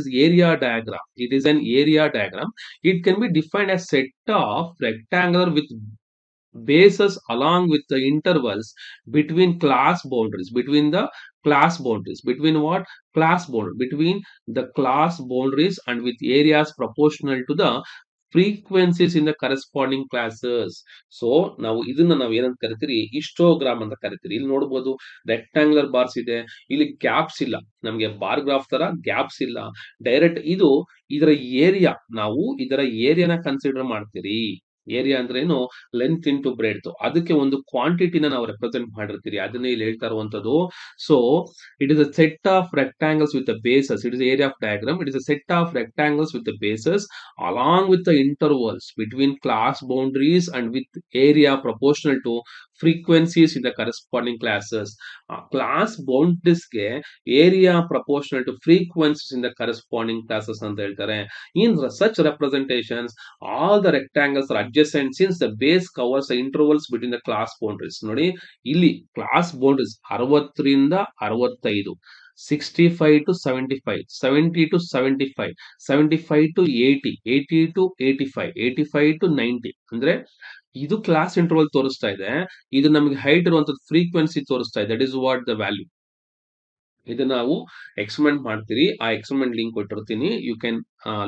is area diagram. It is an area diagram. It can be defined as set of rectangular with bases along with the intervals between class boundaries, between what class boundary, between the class boundaries and with areas proportional to the frequencies in the corresponding classes. So ನಾವು ಇದನ್ನ ನಾವು ಏನಂತ ಕರಿತೀರಿ, histogram ಅಂತ ಕರಿತೀರಿ. ಇಲ್ಲಿ ನೋಡಬಹುದು rectangular bars ಇದೆ. ಇಲ್ಲಿ gaps ಇಲ್ಲ, ನಮಗೆ ಬಾರ್ ಗ್ರಾಫ್ ತರ ಗ್ಯಾಪ್ಸ್ ಇಲ್ಲ. ಡೈರೆಕ್ಟ್ ಇದು ಇದರ ಏರಿಯಾ, ನಾವು ಇದರ ಏರಿಯಾನ ಕನ್ಸಿಡರ್ ಮಾಡ್ತೀರಿ. ಏರಿಯಾ ಅಂದ್ರೆ ಏನು, ಲೆಂತ್ ಇಂಟು ಬ್ರೆಡ್ತ್. ಅದಕ್ಕೆ ಒಂದು ಕ್ವಾಂಟಿಟಿನ ನಾವು ರೆಪ್ರೆಸೆಂಟ್ ಮಾಡಿರ್ತೀರಿ. ಅದನ್ನೇ ಇಲ್ಲಿ ಹೇಳ್ತಾ ಇರುವಂತದ್ದು. So it is a set of rectangles with the bases. It is area of diagram. It is a set of rectangles with the bases along with the intervals between class boundaries and with area proportional to frequencies in the corresponding classes. Class ಬೌಂಡ್ರೀಸ್ಗೆ area proportional to frequencies in the corresponding classes ಅಂತ ಹೇಳ್ತಾರೆ. ಇನ್ such representations, all the rectangles are adjacent since the base covers the intervals between the class boundaries. ನೋಡಿ, ಇಲ್ಲಿ class boundaries 60 ರಿಂದ 65, 65 to 75, 70 to 75, 75 to 80, 80 to 85, 85 to 90. ಅಂದ್ರೆ ಇದು class interval ತೋರಿಸ್ತಾ ಇದೆ. ಇದು ನಮಗೆ ಹೈಟ್ ಇರುವಂತದ್ದು ಫ್ರೀಕ್ವೆನ್ಸಿ ತೋರಿಸ್ತಾ ಇದೆ. That is what the value. ಇದನ್ನ ನಾವು ಎಕ್ಸ್ಪೆರಿಮೆಂಟ್ ಮಾಡ್ತೀರಿ. ಆ ಎಕ್ಸ್ಪೆರಿಮೆಂಟ್ ಲಿಂಕ್ ಕೊಟ್ಟಿರ್ತೀನಿ. You can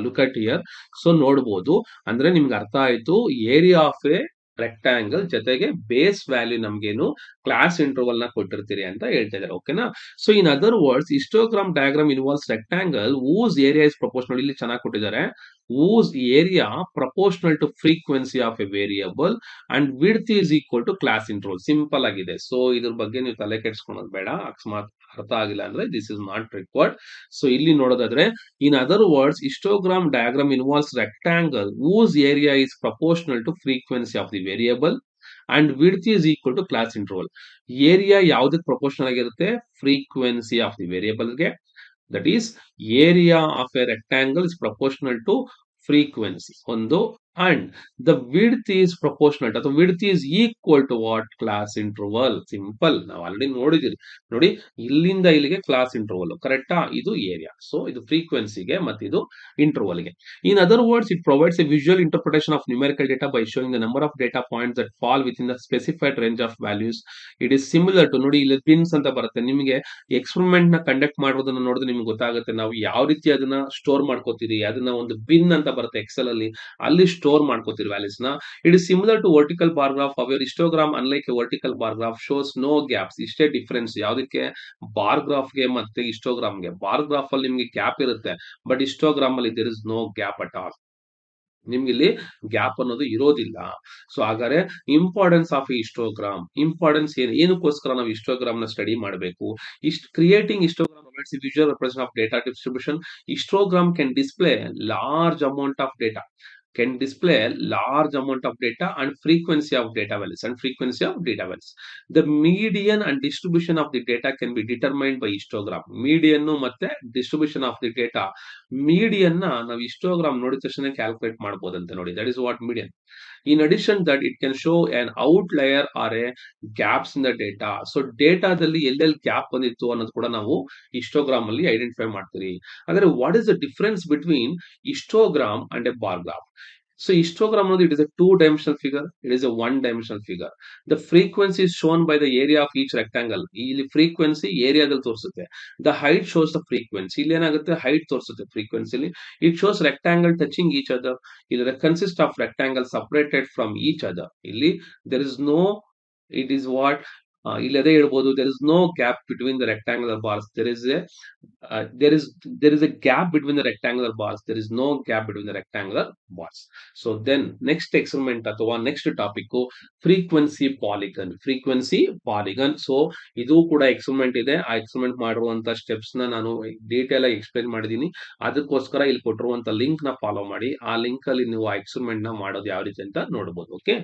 look at here. So ನೋಡಬಹುದು. ಅಂದ್ರೆ ನಿಮ್ಗೆ ಅರ್ಥ ಆಯ್ತು, ಏರಿಯಾ ಆಫ್ ಎ ರೆಕ್ಟಾಂಗಲ್ ಜೊತೆಗೆ ಬೇಸ್ ವ್ಯಾಲ್ಯೂ ನಮ್ಗೇನು ಕ್ಲಾಸ್ ಇಂಟರ್ವಲ್ ನ ಕೊಟ್ಟಿರ್ತೀರಿ ಅಂತ ಹೇಳ್ತಾ ಇದ್ದಾರೆ. ಓಕೆನಾ? So in other words, histogram diagram involves rectangle whose area is proportional. ಇಲ್ಲಿ ಚೆನ್ನಾಗಿ ಕೊಟ್ಟಿದ್ದಾರೆ. whose area proportional to frequency of a variable and width is equal to class interval. Simple ಆಗಿದೆ. ಸೊ ಇದ್ರ ಬಗ್ಗೆ ನೀವು ತಲೆ ಕೆಡ್ಸ್ಕೊಳೋದು ಬೇಡ. ಅಕಸ್ಮಾತ್ ಅರ್ಥ ಆಗಿಲ್ಲ ಅಂದ್ರೆ this is not required. So ಇಲ್ಲಿ ನೋಡೋದಾದ್ರೆ, ಇನ್ other words, histogram diagram involves rectangle whose area is proportional to frequency of the variable and width is equal to class interval. Area ಯಾವುದಕ್ಕೆ ಪ್ರಪೋರ್ಷನಲ್ ಆಗಿರುತ್ತೆ? ಫ್ರೀಕ್ವೆನ್ಸಿ ಆಫ್ ದಿ ವೇರಿಯಬಲ್ಗೆ. That is area of a rectangle is proportional to frequency ಒಂದು, and the width is proportional ಅಥವಾ width is equal to what? Class interval. Simple, ನಾವು already ನೋಡಿದಿರಿ ನೋಡಿ, ಇಲ್ಲಿಂದ ಇಲ್ಲಿಗೆ ಕ್ಲಾಸ್ ಇಂಟರ್ವಲ್ ಕರೆಕ್ಟಾ? ಇದು ಏರಿಯಾ. ಸೊ ಇದು ಫ್ರೀಕ್ವೆನ್ಸಿಗೆ ಮತ್ತು ಇದು ಇಂಟರ್ವಲ್ಗೆ. In other words, it provides a visual interpretation of numerical data by showing the number of data points that fall within the specified range of values. It is similar to, ನೋಡಿ ಇಲ್ಲಿ pins ಅಂತ ಬರುತ್ತೆ, ನಿಮಗೆ experiment ನ conduct ಮಾಡೋದನ್ನ ನೋಡಿದ್ರೆ ನಿಮ್ಗೆ ಗೊತ್ತಾಗುತ್ತೆ ನಾವು ಯಾವ ರೀತಿ ಅದನ್ನ ಸ್ಟೋರ್ ಮಾಡ್ಕೋತೀರಿ. ಅದನ್ನ ಒಂದು ಬಿನ್ ಅಂತ ಬರುತ್ತೆ ಎಕ್ಸೆಲ್ ಅಲ್ಲಿ ಸ್ಟೋರ್ ಮಾಡ್ಕೋತೀರಿ ವ್ಯಾಲ್ಯೂಸ್ ನ. It is similar to vertical bar graph. Our histogram unlike a vertical bar graph shows no gaps. ಇಷ್ಟೇ ಡಿಫರೆನ್ಸ್ ಯಾವುದಕ್ಕೆ? ಬಾರ್ ಗ್ರಾಫ್ ಗೆ ಮತ್ತೆ ಹಿಸ್ಟೋಗ್ರಾಮ್ಗೆ. ಬಾರ್ ಗ್ರಾಫ್ ಅಲ್ಲಿ ನಿಮ್ಗೆ ಗ್ಯಾಪ್ ಇರುತ್ತೆ, ಬಟ್ ಹಿಸ್ಟೋಗ್ರಾಮ್ ಅಲ್ಲಿ there is no gap at all. ನಿಮ್ಗೆ ಇಲ್ಲಿ ಗ್ಯಾಪ್ ಅನ್ನೋದು ಇರೋದಿಲ್ಲ. ಸೊ ಹಾಗಾದ್ರೆ ಇಂಪಾರ್ಟೆನ್ಸ್ ಆಫ್ ಹಿಸ್ಟೋಗ್ರಾಮ್, ಇಂಪಾರ್ಟೆನ್ಸ್ ಏನಕ್ಕೋಸ್ಕರ ನಾವು ಹಿಸ್ಟೋಗ್ರಾಮ್ ನ ಸ್ಟಡಿ ಮಾಡಬೇಕು? Creating histogram provides a visual representation of data distribution. Histogram can display large amount of data, can display large amount of data and frequency of data values and frequency of data values. The median and distribution of the data can be determined by histogram. Median ಮತ್ತೆ distribution of the data. Median ನ ನಾವು histogram ನೋಡಿದ ತಕ್ಷಣ calculate ಮಾಡಬಹುದಂತೆ ನೋಡಿ. That is what median. In addition that it can show an outlier or a gaps in the data. So ಡೇಟಾದಲ್ಲಿ ಎಲ್ಲೆಲ್ಲಿ gap ಬಂದಿತ್ತು ಅನ್ನೋದು ಕೂಡ ನಾವು ಹಿಸ್ಟೋಗ್ರಾಮ್ ಅಲ್ಲಿ ಐಡೆಂಟಿಫೈ ಮಾಡ್ತೀವಿ. ಆದರೆ what is the difference between histogram and A bar graph? So histogram, it is a two-dimensional figure. It is a one-dimensional figure. The frequency is shown by the area of each rectangle. ಇಲ್ಲಿ frequency area ದಲ್ಲಿ ತೋರಿಸುತ್ತೆ. The height shows the frequency. ಇಲ್ಲಿ ಏನಾಗುತ್ತೆ? height ತೋರಿಸುತ್ತೆ frequency ಅಲ್ಲಿ. It shows rectangle touching each other. ಇಲ್ಲಿ consist of rectangle separated from each other. ಇಲ್ಲಿ there is no, it is what ಇಲ್ಲಿ ಅದೇ ಹೇಳ್ಬೋದು, there is no gap between the rectangular bars. There is a gap between the rectangular bars. There is no gap between the rectangular bars. So then next experiment ಅಥವಾ next topic frequency polygon. Frequency polygon. So ಇದು ಕೂಡ experiment ಇದೆ. ಆ experiment ಮಾಡಿರುವಂತ steps ನ ನಾನು detail ಆಗಿ explain ಮಾಡಿದೀನಿ. ಅದಕ್ಕೋಸ್ಕರ ಇಲ್ಲಿ ಕೊಟ್ಟಿರುವಂತ ಲಿಂಕ್ ನ ಫಾಲೋ ಮಾಡಿ. ಆ ಲಿಂಕ್ ಅಲ್ಲಿ ನೀವು ಆ ಎಕ್ಸ್ಪೆರಿಮೆಂಟ್ ನ ಮಾಡೋದು ಯಾವ ರೀತಿ ಅಂತ ನೋಡಬಹುದು. Okay,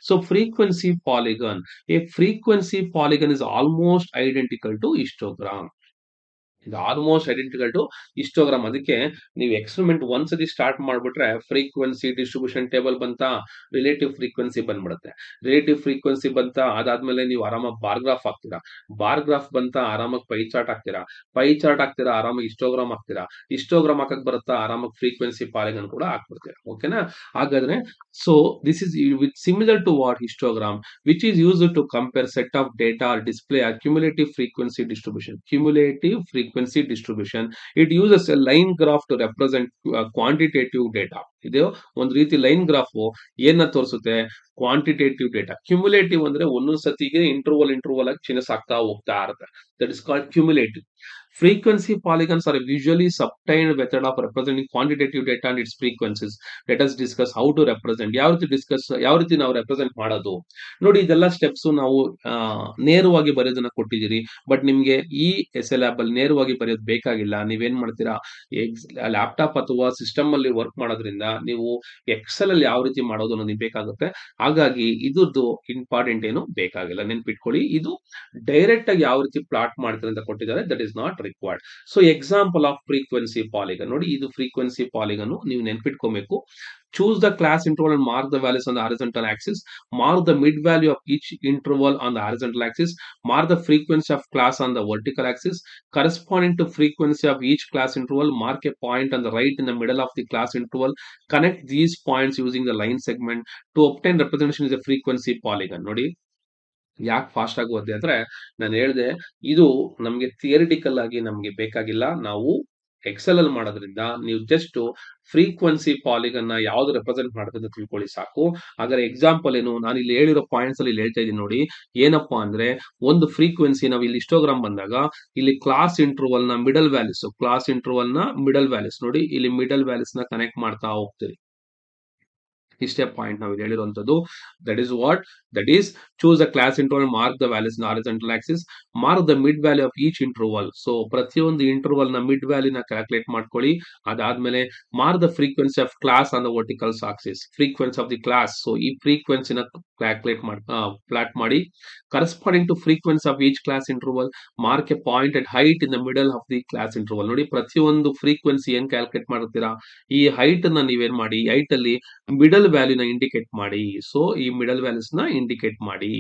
so frequency polygon. A frequency polygon is almost identical to histogram. ಇದು ಆಲ್ಮೋಸ್ಟ್ ಐಡೆಂಟಿಕಲ್ ಟು ಹಿಸ್ಟೋಗ್ರಾಮ್. ಅದಕ್ಕೆ ನೀವು ಎಕ್ಸ್ಪೆರಿಮೆಂಟ್ ಒಂದ್ಸತಿ ಸ್ಟಾರ್ಟ್ ಮಾಡ್ಬಿಟ್ರೆ ಫ್ರೀಕ್ವೆನ್ಸಿ ಡಿಸ್ಟ್ರಿಬ್ಯೂಷನ್ ಟೇಬಲ್ ಬಂತ, ರಿಲೇಟಿವ್ ಫ್ರೀಕ್ವೆನ್ಸಿ ಬಂದ್ಬಿಡುತ್ತೆ. ರಿಲೇಟಿವ್ ಫ್ರೀಕ್ವೆನ್ಸಿ ಬಂತ, ಅದಾದ್ಮೇಲೆ ನೀವು ಆರಾಮಾಗಿ ಬಾರ್ ಗ್ರಾಫ್ ಹಾಕ್ತೀರಾ. ಬಾರ್ ಗ್ರಾಫ್ ಬಂತ, ಆರಾಮಾಗಿ ಪೈ ಚಾರ್ಟ್ ಹಾಕ್ತೀರಾ. ಪೈ ಚಾರ್ಟ್ ಹಾಕ್ತೀರಾ, ಆರಾಮಾಗಿ ಹಿಸ್ಟೋಗ್ರಾಮ್ ಹಾಕ್ತೀರಾ. ಹಿಸ್ಟೋಗ್ರಾಮ್ ಹಾಕಕ್ ಬರುತ್ತಾ, ಆರಾಮಾಗಿ ಫ್ರೀಕ್ವೆನ್ಸಿ ಪಾಲಿಗನ್ ಕೂಡ ಹಾಕ್ಬಿಡ್ತೀರಾ. ಓಕೆನಾ? ಹಾಗಾದ್ರೆ so this is with similar to what histogram, which is used to compare set of data or display a cumulative frequency distribution. Cumulative frequency distribution. It uses a line graph to represent quantitative data. ಇದು ಒಂದು ರೀತಿ line graph ಏನ ತೋರಿಸುತ್ತೆ? Quantitative data. Cumulative ಅಂದ್ರೆ ಒಂದೊಂದು ಸತಿಗೆ interval ಆಗಿ ಚಿನ್ನಸಾಗ್ತಾ ಹೋಗ್ತಾ ಇರುತ್ತೆ. That is called cumulative. Frequency polygons are a visually subtained method of representing quantitative data and its frequencies. Let us discuss how to represent. ಯಾವ ರೀತಿ ನಾವು ರೆಪ್ರೆಸೆಂಟ್ ಮಾಡೋದು ನೋಡಿ. ಇದೆಲ್ಲ ಸ್ಟೆಪ್ಸ್ ನಾವು ನೇರವಾಗಿ ಬರೆಯೋದನ್ನ ಕೊಟ್ಟಿದ್ದೀರಿ. ಬಟ್ ನಿಮ್ಗೆ ಈ SL ಆಪ್ ಅಲ್ಲಿ ನೇರವಾಗಿ ಬರೆಯೋದು ಬೇಕಾಗಿಲ್ಲ. ನೀವೇನ್ ಮಾಡ್ತೀರಾ, ಲ್ಯಾಪ್ಟಾಪ್ ಅಥವಾ ಸಿಸ್ಟಮ್ ಅಲ್ಲಿ ವರ್ಕ್ ಮಾಡೋದ್ರಿಂದ ನೀವು ಎಕ್ಸೆಲ್ ಅಲ್ಲಿ ಯಾವ ರೀತಿ ಮಾಡೋದು ಅನ್ನೋದು ಬೇಕಾಗುತ್ತೆ. ಹಾಗಾಗಿ ಇದ್ರದ್ದು ಇಂಪಾರ್ಟೆಂಟ್ ಏನು ಬೇಕಾಗಿಲ್ಲ, ನೆನ್ಪಿಟ್ಕೊಳ್ಳಿ. ಇದು ಡೈರೆಕ್ಟ್ ಆಗಿ ಯಾವ ರೀತಿ ಪ್ಲಾಟ್ ಮಾಡ್ತಾರೆ ಅಂತ ಕೊಟ್ಟಿದ್ದಾರೆ. That is not required. So example off frequency polygon ನೋಡಿ. ಇದು ಫ್ರೀಕ್ವೆನ್ಸಿ ಪಾಲಿಗನ್ ನೀವು ನೆನ್ಪಿಟ್ಕೋಬೇಕು. Choose the class interval and mark the values on the horizontal axis. Mark the mid value of each interval on the horizontal axis. Mark the frequency of class on the vertical axis. Corresponding to frequency of each class interval, mark a point on the right in the middle of the class interval. Connect these points using the line segment. To obtain representation is a frequency polygon. ನೋಡಿ, ಯಾಕೆ fast ಆಗಿ ಓದಿದೆ ಅಂದ್ರೆ ನಾನು ಹೇಳಿದೆ, ಇದು ನಮಗೆ theoretical ಆಗಿ ನಮಗೆ ಬೇಕಾಗಿಲ್ಲ. ನಾವು ಎಕ್ಸೆಲ್ ಅಲ್ಲಿ ಮಾಡೋದ್ರಿಂದ ನೀವು ಜಸ್ಟ್ ಫ್ರೀಕ್ವೆನ್ಸಿ ಪಾಲಿಗನ್ ನ ಯಾವ್ದು ರೆಪ್ರೆಸೆಂಟ್ ಮಾಡುತ್ತೆ ಅಂತ ತಿಳ್ಕೊಳ್ಳಿ ಸಾಕು. ಹಾಗಾದ್ರೆ ಎಕ್ಸಾಂಪಲ್ ಏನು, ನಾನು ಇಲ್ಲಿ ಹೇಳಿರೋ ಪಾಯಿಂಟ್ಸ್ ಅಲ್ಲಿ ಹೇಳ್ತಾ ಇದ್ದೀನಿ ನೋಡಿ. ಏನಪ್ಪಾ ಅಂದ್ರೆ, ಒಂದು ಫ್ರೀಕ್ವೆನ್ಸಿ ನಾವು ಇಲ್ಲಿ ಹಿಸ್ಟೋಗ್ರಾಮ್ ಬಂದಾಗ ಇಲ್ಲಿ ಕ್ಲಾಸ್ ಇಂಟರ್ವಲ್ ನ ಮಿಡಲ್ ವ್ಯಾಲ್ಯೂಸ್, ನೋಡಿ ಇಲ್ಲಿ ಮಿಡಲ್ ವ್ಯಾಲ್ಯೂಸ್ ನ ಕನೆಕ್ಟ್ ಮಾಡ್ತಾ ಹೋಗ್ತೀರಿ. ಇಷ್ಟೇ ಪಾಯಿಂಟ್ ನಾವು ಇಲ್ಲಿ ಹೇಳಿರುವಂತದ್ದು. That is what that is choose a class interval, mark the values in horizontal axis, mark the mid value of each interval. So ಪ್ರತಿಯೊಂದು ಇಂಟರ್ವಲ್ ನ ಮಿಡ್ ವ್ಯಾಲ್ಯೂನ ಕ್ಯಾಲ್ಕುಲೇಟ್ ಮಾಡ್ಕೊಳ್ಳಿ. ಅದಾದ್ಮೇಲೆ mark the frequency of class on the vertical axis, frequency of the class. So ಈ ಫ್ರೀಕ್ವೆನ್ಸಿನ calculate ಮಾಡಿ plot ಮಾಡಿ. Corresponding to frequency of each class interval, mark a point at height in the middle of the class interval. ನೋಡಿ ಪ್ರತಿಯೊಂದು frequency ಏನ್ calculate ಮಾಡುತ್ತೀರಾ, ಈ height ನ ನೀವೇನ್ ಮಾಡಿ, ಹೈಟ್ ಅಲ್ಲಿ ಮಿಡಲ್ ವ್ಯಾಲ್ಯೂನ ಇಂಡಿಕೇಟ್ ಮಾಡಿ. ಸೊ ಈ ಮಿಡಲ್ ವ್ಯಾಲ್ಯೂಸ್ ನ ಇಂಡಿಕೇಟ್ ಮಾಡಿ,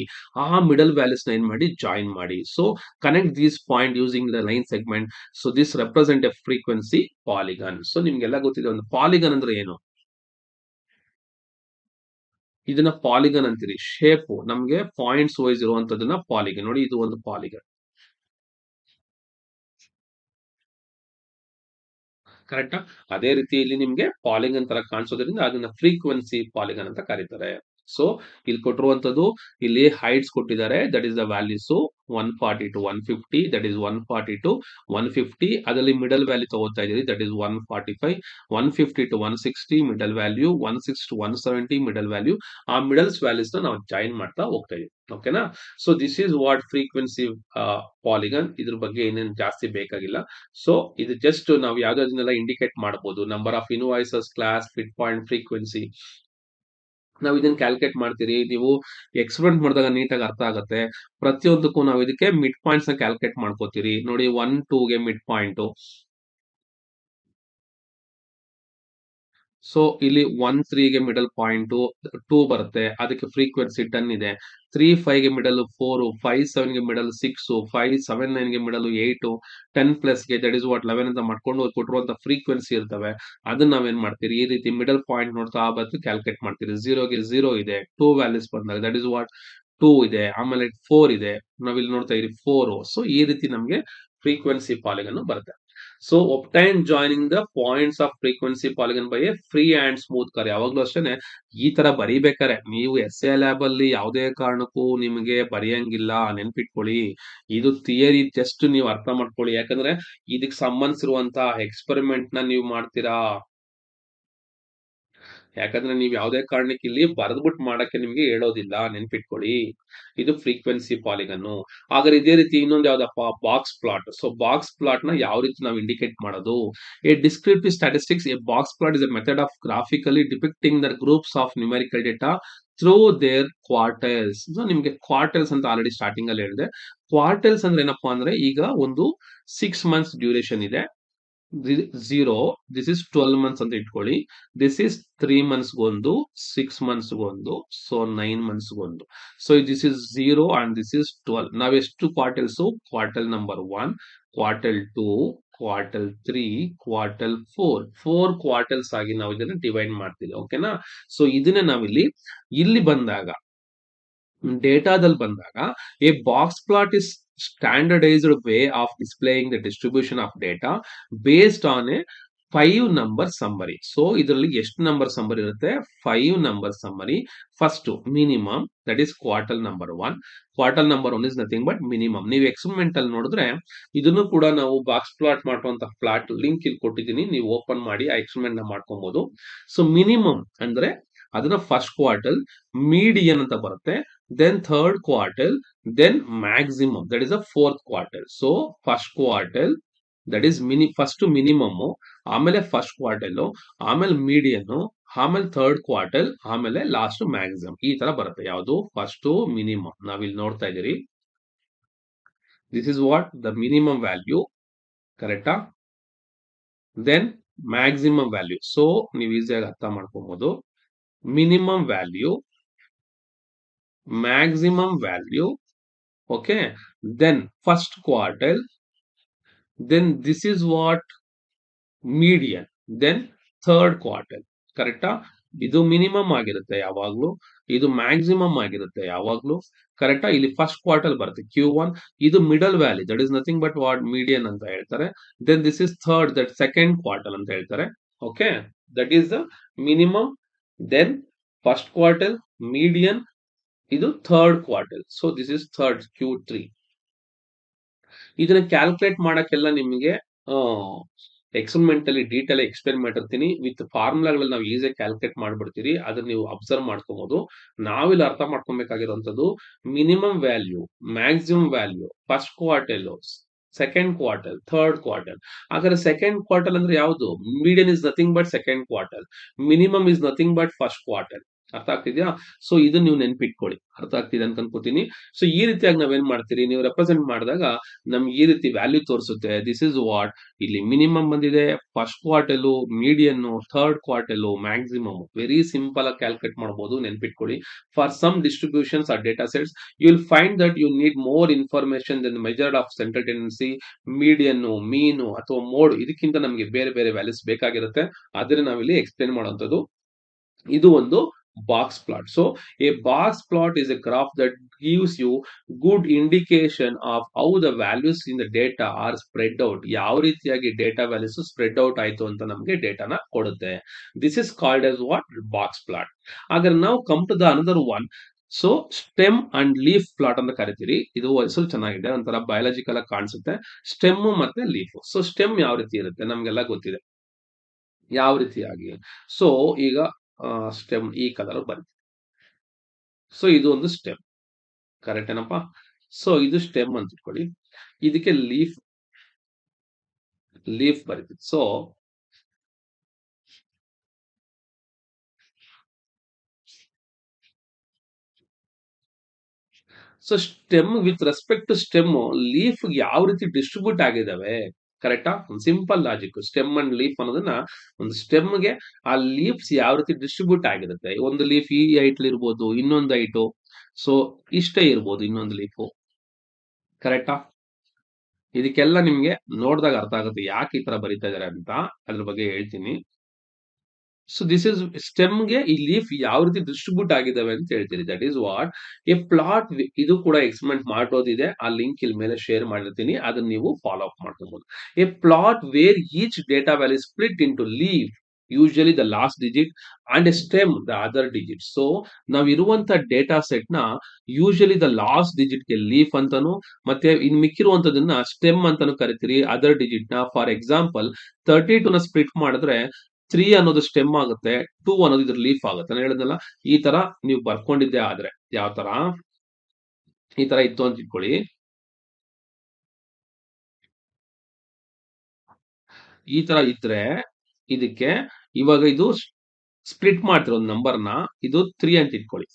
ಆ ಮಿಡಲ್ ವ್ಯಾಲ್ಯೂಸ್ ನ ಏನ್ ಮಾಡಿ, ಜಾಯಿನ್ ಮಾಡಿ. So connect this point using the line segment. So this represent A frequency polygon. So ನಿಮ್ಗೆಲ್ಲ ಗೊತ್ತಿದೆ ಒಂದು ಪಾಲಿಗನ್ ಅಂದ್ರೆ ಏನು. ಇದನ್ನ ಪಾಲಿಗನ್ ಅಂತೀರಿ. ಶೇಪ್ ನಮ್ಗೆ ಪಾಯಿಂಟ್ಸ್ ವೈಸ್ ಇರುವಂತದನ್ನ ಪಾಲಿಗನ್. ನೋಡಿ ಇದು ಒಂದು ಪಾಲಿಗನ್, ಕರೆಕ್ಟಾ. ಅದೇ ರೀತಿ ಇಲ್ಲಿ ನಿಮ್ಗೆ ಪಾಲಿಗನ್ ತರ ಕಾಣಿಸೋದ್ರಿಂದ ಅದನ್ನ ಫ್ರೀಕ್ವೆನ್ಸಿ ಪಾಲಿಗನ್ ಅಂತ ಕರೀತಾರೆ. ಸೊ ಇಲ್ಲಿ ಕೊಟ್ಟಿರುವಂತದ್ದು, ಇಲ್ಲಿ ಹೈಟ್ಸ್ ಕೊಟ್ಟಿದ್ದಾರೆ, that is the values 140 to 150, that is 140 to 150. ಅದರಲ್ಲಿ ಮಿಡಲ್ ವ್ಯಾಲ್ಯೂ ತಗೋತಾ ಇದೀರಿ, that is 145, 150 to 160 middle value, 160 to 170 middle value. ಆ ಮಿಡಲ್ಸ್ ವ್ಯಾಲ್ಯೂಸ್ ನ ನಾವು ಜಾಯಿನ್ ಮಾಡ್ತಾ ಹೋಗ್ತಾ ಇದೀವಿ. ಓಕೆನಾ. So this is what frequency polygon. ಇದ್ರ ಬಗ್ಗೆ ಏನೇನು ಜಾಸ್ತಿ ಬೇಕಾಗಿಲ್ಲ. ಸೊ ಇದು ಜಸ್ಟ್ ನಾವು ಯಾವ್ದಾದನ್ನೆಲ್ಲ ಇಂಡಿಕೇಟ್ ಮಾಡಬಹುದು. Number of invoices, class, fit point, frequency. ನಾವು ಇದನ್ನ ಕ್ಯಾಲ್ಕುಲೇಟ್ ಮಾಡ್ತೀರಿ, ನೀವು ಎಕ್ಸ್ಪೆರಿಮೆಂಟ್ ಮಾಡಿದಾಗ ನೀಟಾಗಿ ಅರ್ಥ ಆಗುತ್ತೆ. ಪ್ರತಿಯೊಂದಕ್ಕೂ ನಾವು ಇದಕ್ಕೆ ಮಿಡ್ ಪಾಯಿಂಟ್ಸ್ ನ ಕ್ಯಾಲ್ಕುಲೇಟ್ ಮಾಡ್ಕೋತೀರಿ. ನೋಡಿ 1, 2ಗೆ ಮಿಡ್ ಪಾಯಿಂಟ್. ಸೊ ಇಲ್ಲಿ 1, 3ಗೆ ಮಿಡಲ್ ಪಾಯಿಂಟ್ 2 ಬರುತ್ತೆ, ಅದಕ್ಕೆ ಫ್ರೀಕ್ವೆನ್ಸಿ 10 ಇದೆ. 3, 5ಗೆ ಮಿಡಲ್ 4, 5, 7ಗೆ ಮಿಡಲ್ 6, 5, 7, 9ಗೆ ಮಿಡಲ್ 8, 10 ಪ್ಲಸ್ಗೆ ದಟ್ ಇಸ್ ವಾಟ್ 11 ಅಂತ ಮಾಡ್ಕೊಂಡು ಕೊಟ್ಟಿರುವಂತ ಫ್ರೀಕ್ವೆನ್ಸಿ ಇರ್ತವೆ. ಅದನ್ನ ನಾವೇನ್ ಮಾಡ್ತೀರಿ, ಈ ರೀತಿ ಮಿಡಲ್ ಪಾಯಿಂಟ್ ನೋಡ್ತಾ ಬಂದು ಕ್ಯಾಲ್ಕುಲೇಟ್ ಮಾಡ್ತೀರಿ. 0ಗೆ 0 ಇದೆ, 2 ವ್ಯಾಲ್ಯೂಸ್ ಬಂದಾಗ ದಟ್ ಇಸ್ ವಾಟ್ 2 ಇದೆ, ಆಮೇಲೆ 4 ಇದೆ, ನಾವಿಲ್ಲಿ ನೋಡ್ತಾ ಇದೀವಿ 4. ಸೊ ಈ ರೀತಿ ನಮ್ಗೆ ಫ್ರೀಕ್ವೆನ್ಸಿ ಪಾಲಿಗನ್ ಬರುತ್ತೆ. So obtain joining the points off frequency polygon by A free and smooth ಕರ್. ಯಾವಾಗ್ಲೂ ಅಷ್ಟೇನೆ ಈ ತರ ಬರೀಬೇಕಾರೆ ನೀವು ಎಸ್ ಎ ಲ್ಯಾಬ್ ಅಲ್ಲಿ ಯಾವುದೇ ಕಾರಣಕ್ಕೂ ನಿಮಗೆ ಬರೆಯಂಗಿಲ್ಲ, ನೆನ್ಪಿಟ್ಕೊಳ್ಳಿ. ಇದು ಥಿಯರಿ ಜಸ್ಟ್ ನೀವು ಅರ್ಥ ಮಾಡ್ಕೊಳ್ಳಿ. ಯಾಕಂದ್ರೆ ಇದಕ್ಕೆ ಸಂಬಂಧಿಸಿರುವಂತಹ ಎಕ್ಸ್ಪೆರಿಮೆಂಟ್ ನ ನೀವು ಮಾಡ್ತೀರಾ. ಯಾಕಂದ್ರೆ ನೀವು ಯಾವುದೇ ಕಾರಣಕ್ಕೆ ಇಲ್ಲಿ ಬರೆದ್ಬಿಟ್ಟು ಮಾಡಕ್ಕೆ ನಿಮ್ಗೆ ಹೇಳೋದಿಲ್ಲ, ನೆನ್ಪಿಟ್ಕೊಳ್ಳಿ. ಇದು ಫ್ರೀಕ್ವೆನ್ಸಿ ಪಾಲಿಗನ್. ಹಾಗಾದ್ರೆ ಇದೇ ರೀತಿ ಇನ್ನೊಂದು ಯಾವ್ದಪ್ಪ, box plot. So box plot ನ ಯಾವ ರೀತಿ ನಾವು ಇಂಡಿಕೇಟ್ ಮಾಡೋದು. A descriptive statistics, a box plot is a method of graphically depicting the groups of numerical data through their quartiles. ನಿಮ್ಗೆ ಕ್ವಾರ್ಟೈಲ್ಸ್ ಅಂತ ಆಲ್ರೆಡಿ ಸ್ಟಾರ್ಟಿಂಗ್ ಅಲ್ಲಿ ಹೇಳಿದೆ. ಕ್ವಾರ್ಟೈಲ್ಸ್ ಅಂದ್ರೆ ಏನಪ್ಪಾ ಅಂದ್ರೆ, ಈಗ ಒಂದು 6 ಮಂತ್ಸ್ ಡ್ಯೂರೇಷನ್ ಇದೆ. 0, ದಿಸ್ ಇಸ್ 12 ಮಂತ್ಸ್ ಅಂತ ಇಟ್ಕೊಳ್ಳಿ. ದಿಸ್ ಇಸ್ 3 ಮಂತ್ಸ್ ಗೊಂದು, 6 ಮಂತ್ಸ್ ಗೊಂದು, ಸೊ 9 ಮಂತ್ಸ್ ಗೊಂದು. So this is 0 and this is 12. ನಾವೆಷ್ಟು quartiles, quartile number 1, quartile 2, quartile 3, quartile 4 quartiles ಆಗಿ ನಾವು ಇದನ್ನ ಡಿವೈಡ್ ಮಾಡ್ತೀವಿ. ಓಕೆನಾ. ಸೊ ಇದನ್ನ ನಾವಿಲ್ಲಿ ಇಲ್ಲಿ ಬಂದಾಗ, ಡೇಟಾದಲ್ಲಿ ಬಂದಾಗ, A box plot is standardised way of displaying the distribution of data based on A 5 number summary. So ಇದರಲ್ಲಿ ಎಷ್ಟು ನಂಬರ್ ಸಮ್ಮರಿ ಇರುತ್ತೆ, 5 number summary. First minimum, that is quartile number 1. Quartile number 1 is nothing but minimum. ನೀವು experiment ಅಲ್ಲಿ ನೋಡಿದ್ರೆ ಇದನ್ನು ಕೂಡ ನಾವು box plot ಮಾಡುವಂತ ಪ್ಲಾಟ್ ಲಿಂಕ್ ಇಲ್ಲಿ ಕೊಟ್ಟಿದ್ದೀನಿ, ನೀವು ಓಪನ್ ಮಾಡಿ ಆ ಎಕ್ಸ್ಪೆರಿಮೆಂಟ್ ನ ಮಾಡ್ಕೊಬಹುದು. ಸೊ ಮಿನಿಮಮ್ ಅಂದ್ರೆ ಅದನ್ನ ಫಸ್ಟ್ ಕ್ವಾರ್ಟಲ್, ಮೀಡಿಯನ್ ಅಂತ ಬರುತ್ತೆ, then third quartile, then maximum, that is a fourth quartile. So first quartile, that is first minimum, ಆಮೇಲೆ ಫಸ್ಟ್ ಕ್ವಾರ್ಟೈಲ್, ಆಮೇಲೆ ಮೀಡಿಯನ್, ಆಮೇಲೆ ಥರ್ಡ್ ಕ್ವಾರ್ಟೈಲ್, ಆಮೇಲೆ ಲಾಸ್ಟ್ ಮ್ಯಾಕ್ಸಿಮಮ್. ಈ ತರ ಬರುತ್ತೆ. ಯಾವುದು, ಫಸ್ಟ್ ಮಿನಿಮಮ್. ನಾವಿಲ್ಲಿ ನೋಡ್ತಾ ಇದೀರಿ, this is what the minimum value, ಕರೆಕ್ಟಾ. Then maximum value. ಸೊ ನೀವು ಈಸಿಯಾಗಿ ಅರ್ಥ ಮಾಡ್ಕೊಬಹುದು. Minimum value, maximum value, okay, then first quartile, then this is what median, then third quartile. ಕರೆಕ್ಟಾ. ಇದು ಮಿನಿಮಮ್ ಆಗಿರುತ್ತೆ ಯಾವಾಗ್ಲೂ, ಇದು ಮ್ಯಾಕ್ಸಿಮಮ್ ಆಗಿರುತ್ತೆ ಯಾವಾಗ್ಲೂ, ಕರೆಕ್ಟಾ. ಇಲ್ಲಿ ಫಸ್ಟ್ ಕ್ವಾರ್ಟಲ್ ಬರುತ್ತೆ Q1, ಇದು middle value, that is nothing but what median ಅಂತ ಹೇಳ್ತಾರೆ. Then this is third, that second quartile ಅಂತ ಹೇಳ್ತಾರೆ. Okay, that is the minimum, then first quartile, median, ಇದು third quartile. So this is third Q3. ಇದನ್ನ calculate ಮಾಡಕ್ಕೆಲ್ಲ ನಿಮಗೆ experiment ಅಲ್ಲಿ detail explain ಮಾಡಿರ್ತೀನಿ ವಿತ್ ಫಾರ್ಮುಲಾಗಳಲ್ಲಿ ನಾವು ಈಸಿಯಾಗಿ ಕ್ಯಾಲ್ಕುಲೇಟ್ ಮಾಡ್ಬಿಡ್ತೀರಿ. ಅದನ್ನ ನೀವು ಅಬ್ಸರ್ವ್ ಮಾಡ್ಕೋಬಹುದು. ನಾವಿಲ್ಲಿ ಅರ್ಥ ಮಾಡ್ಕೊಬೇಕಾಗಿರುವಂತದ್ದು minimum value, maximum value, first quartile, second quartile, third quartile. ಹಾಗಾದ್ರೆ ಸೆಕೆಂಡ್ ಕ್ವಾರ್ಟೈಲ್ ಅಂದ್ರೆ ಯಾವುದು? Median is nothing but second quartile, minimum is nothing but first quartile. ಅರ್ಥ ಆಗ್ತಿದ್ಯಾ? ಸೊ ಇದನ್ನ ನೀವು ನೆನ್ಪಿಟ್ಕೊಳ್ಳಿ. ಅರ್ಥ ಆಗ್ತಿದೆ ಅಂತ ಅನ್ಕೋತೀನಿ. ಸೊ ಈ ರೀತಿಯಾಗಿ ನಾವೇನ್ ಮಾಡ್ತೀರಿ, ನೀವು ರೆಪ್ರೆಸೆಂಟ್ ಮಾಡಿದಾಗ ನಮ್ಗೆ ಈ ರೀತಿ ವ್ಯಾಲ್ಯೂ ತೋರಿಸುತ್ತೆ. ದಿಸ್ ಇಸ್ ವಾಟ್ ಇಲ್ಲಿ ಮಿನಿಮಮ್ ಬಂದಿದೆ, first quartile, median, third quartile, maximum. Very simple ಆಗಿ ಕ್ಯಾಲ್ಕುಲೇಟ್ ಮಾಡಬಹುದು, ನೆನ್ಪಿಟ್ಕೊಳ್ಳಿ. For some distributions or data sets you will find that you need more information than measured of central tendency, median, mean ಅಥವಾ mode. ಇದಕ್ಕಿಂತ ನಮಗೆ ಬೇರೆ ಬೇರೆ values ಬೇಕಾಗಿರುತ್ತೆ. ಅದನ್ನ ನಾವಿಲ್ಲಿ ಎಕ್ಸ್ಪ್ಲೇನ್ ಮಾಡುವಂತದ್ದು. ಇದು ಒಂದು box plot. So a box plot is a graph that gives you good indication of how the values in the data are spread out. ಯಾವ ರೀತಿಯಾಗಿ ಡೇಟಾ ವ್ಯಾಲ್ಯೂಸ್ ಸ್ಪ್ರೆಡ್ ಔಟ್ ಆಯ್ತು ಅಂತ ನಮಗೆ ಡೇಟಾನ ಕೊಡುತ್ತೆ. This is called as what? Box plot. ಹಾಗಾದ್ರೆ ನಾವು come to the another one. So stem and leaf plot ಅಂತ ಕರಿತೀರಿ. ಇದು ಸ್ವಲ್ಪ ಚೆನ್ನಾಗಿದೆ, ಒಂಥರ ಬಯಾಲಜಿಕಲ್ ಆಗಿ ಕಾಣಿಸುತ್ತೆ. ಸ್ಟೆಮ್ ಮತ್ತೆ ಲೀಫ್. ಸೊ ಸ್ಟೆಮ್ ಯಾವ ರೀತಿ ಇರುತ್ತೆ ನಮ್ಗೆಲ್ಲ ಗೊತ್ತಿದೆ ಯಾವ ರೀತಿಯಾಗಿ. ಸೊ ಈಗ ಸ್ಟೆಮ್ ಈ ಕಲರ್ ಬರುತ್ತೆ. ಸೊ ಇದು ಒಂದು ಸ್ಟೆಮ್, ಕರೆಕ್ಟ್ ಏನಪ್ಪಾ? ಸೊ ಇದು ಸ್ಟೆಮ್ ಅಂತ ಇಟ್ಕೊಳ್ಳಿ. ಇದಕ್ಕೆ ಲೀಫ್ ಬರುತ್ತೆ. So stem with respect to stem, leaf ಯಾವ ರೀತಿ ಡಿಸ್ಟ್ರಿಬ್ಯೂಟ್ ಆಗಿದಾವೆ, ಕರೆಕ್ಟಾ? ಒಂದು simple logic. Stem and leaf ಅನ್ನೋದನ್ನ, ಒಂದು ಸ್ಟೆಮ್ಗೆ ಆ ಲೀಫ್ಸ್ ಯಾವ ರೀತಿ ಡಿಸ್ಟ್ರಿಬ್ಯೂಟ್ ಆಗಿರುತ್ತೆ. ಒಂದು ಲೀಫ್ ಈ ಹೈಟ್ ಇರ್ಬೋದು, ಇನ್ನೊಂದು ಹೈಟು, ಸೊ ಇಷ್ಟೇ ಇರ್ಬೋದು ಇನ್ನೊಂದು ಲೀಫು, ಕರೆಕ್ಟಾ? ಇದಕ್ಕೆಲ್ಲ ನಿಮ್ಗೆ ನೋಡಿದಾಗ ಅರ್ಥ ಆಗುತ್ತೆ ಯಾಕೆ ಈ ತರ ಬರೀತಾ ಇದಾರೆ ಅಂತ. ಅದ್ರ ಬಗ್ಗೆ ಹೇಳ್ತೀನಿ. ಸೊ ದಿಸ್ ಇಸ್ ಸ್ಟೆಮ್ಗೆ ಈ ಲೀಫ್ ಯಾವ ರೀತಿ ಡಿಸ್ಟ್ರಿಬ್ಯೂಟ್ ಆಗಿದಾವೆ ಅಂತ ಹೇಳ್ತೀರಿ. That is what A plot. ಇದು ಕೂಡ ಎಕ್ಸ್ಪೆರಿಮೆಂಟ್ ಮಾಡೋದಿದೆ, ಆ ಲಿಂಕ್ ಇಲ್ಲಿ ಮೇಲೆ ಶೇರ್ ಮಾಡಿರ್ತೀನಿ, ಅದನ್ನ ನೀವು ಫಾಲೋ ಅಪ್ ಮಾಡ್ಕೋಬಹುದು. A plot where each data value split into leaf, usually the last digit, and a stem the other digit. So ನಾವ್ ಇರುವಂತ ಡೇಟಾ ಸೆಟ್ ನ ಯೂಶಲಿ ದ ಲಾಸ್ಟ್ ಡಿಜಿಟ್ ಗೆ ಲೀಫ್ ಅಂತಾನು, ಮತ್ತೆ ಇನ್ ಮಿಕ್ಕಿರುವಂತದನ್ನ ಸ್ಟೆಮ್ ಅಂತಾನು ಕರಿತೀರಿ, ಅದರ್ ಡಿಜಿಟ್ ನ. ಫಾರ್ ಎಕ್ಸಾಂಪಲ್ 32 ನ ಸ್ಪ್ಲಿಟ್ ಮಾಡಿದ್ರೆ 3 ಅನ್ನೋದು ಸ್ಟೆಮ್ ಆಗುತ್ತೆ, 2 ಅನ್ನೋದು ಇದ್ರ ಲೀಫ್ ಆಗುತ್ತೆ. ನಾನು ಹೇಳಿದ್ನಲ್ಲ, ಈ ತರ ನೀವು ಬರ್ಕೊಂಡಿದ್ದೆ ಆದ್ರೆ, ಯಾವ ತರ ಈ ತರ ಇತ್ತು ಅಂತ ಇಟ್ಕೊಳ್ಳಿ. ಈ ತರ ಇದ್ರೆ ಇದಕ್ಕೆ ಇವಾಗ ಇದು ಸ್ಪ್ಲಿಟ್ ಮಾಡ್ತಿರೋ ಒಂದು ನಂಬರ್ನ, ಇದು 3 ಅಂತ ಇಟ್ಕೊಳ್ಳಿ.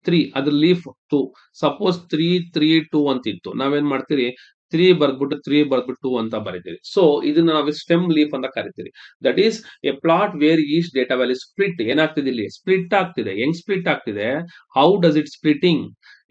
3 ಅದ್ರ ಲೀಫ್ 2. ಸಪೋಸ್ 3 3 2 ಅಂತ ಇತ್ತು, ನಾವೇನ್ ಮಾಡ್ತೀರಿ, 3 ಬರ್ದ್ಬಿಟ್ಟು 3 ಬರ್ದ್ಬಿಟ್ಟು 2 ಅಂತ ಬರೀತೀರಿ. ಸೊ ಇದನ್ನ ನಾವು ಸ್ಟೆಮ್ ಲೀಫ್ ಅಂತ ಕರಿತೀರಿ. That is a plot where is data value split. ಏನಾಗ್ತಿದೆ ಇಲ್ಲಿ? ಸ್ಪ್ಲಿಟ್ ಆಗ್ತಿದೆ. ಹೆಂಗ್ ಸ್ಪ್ಲಿಟ್ ಆಗ್ತಿದೆ? How does it splitting?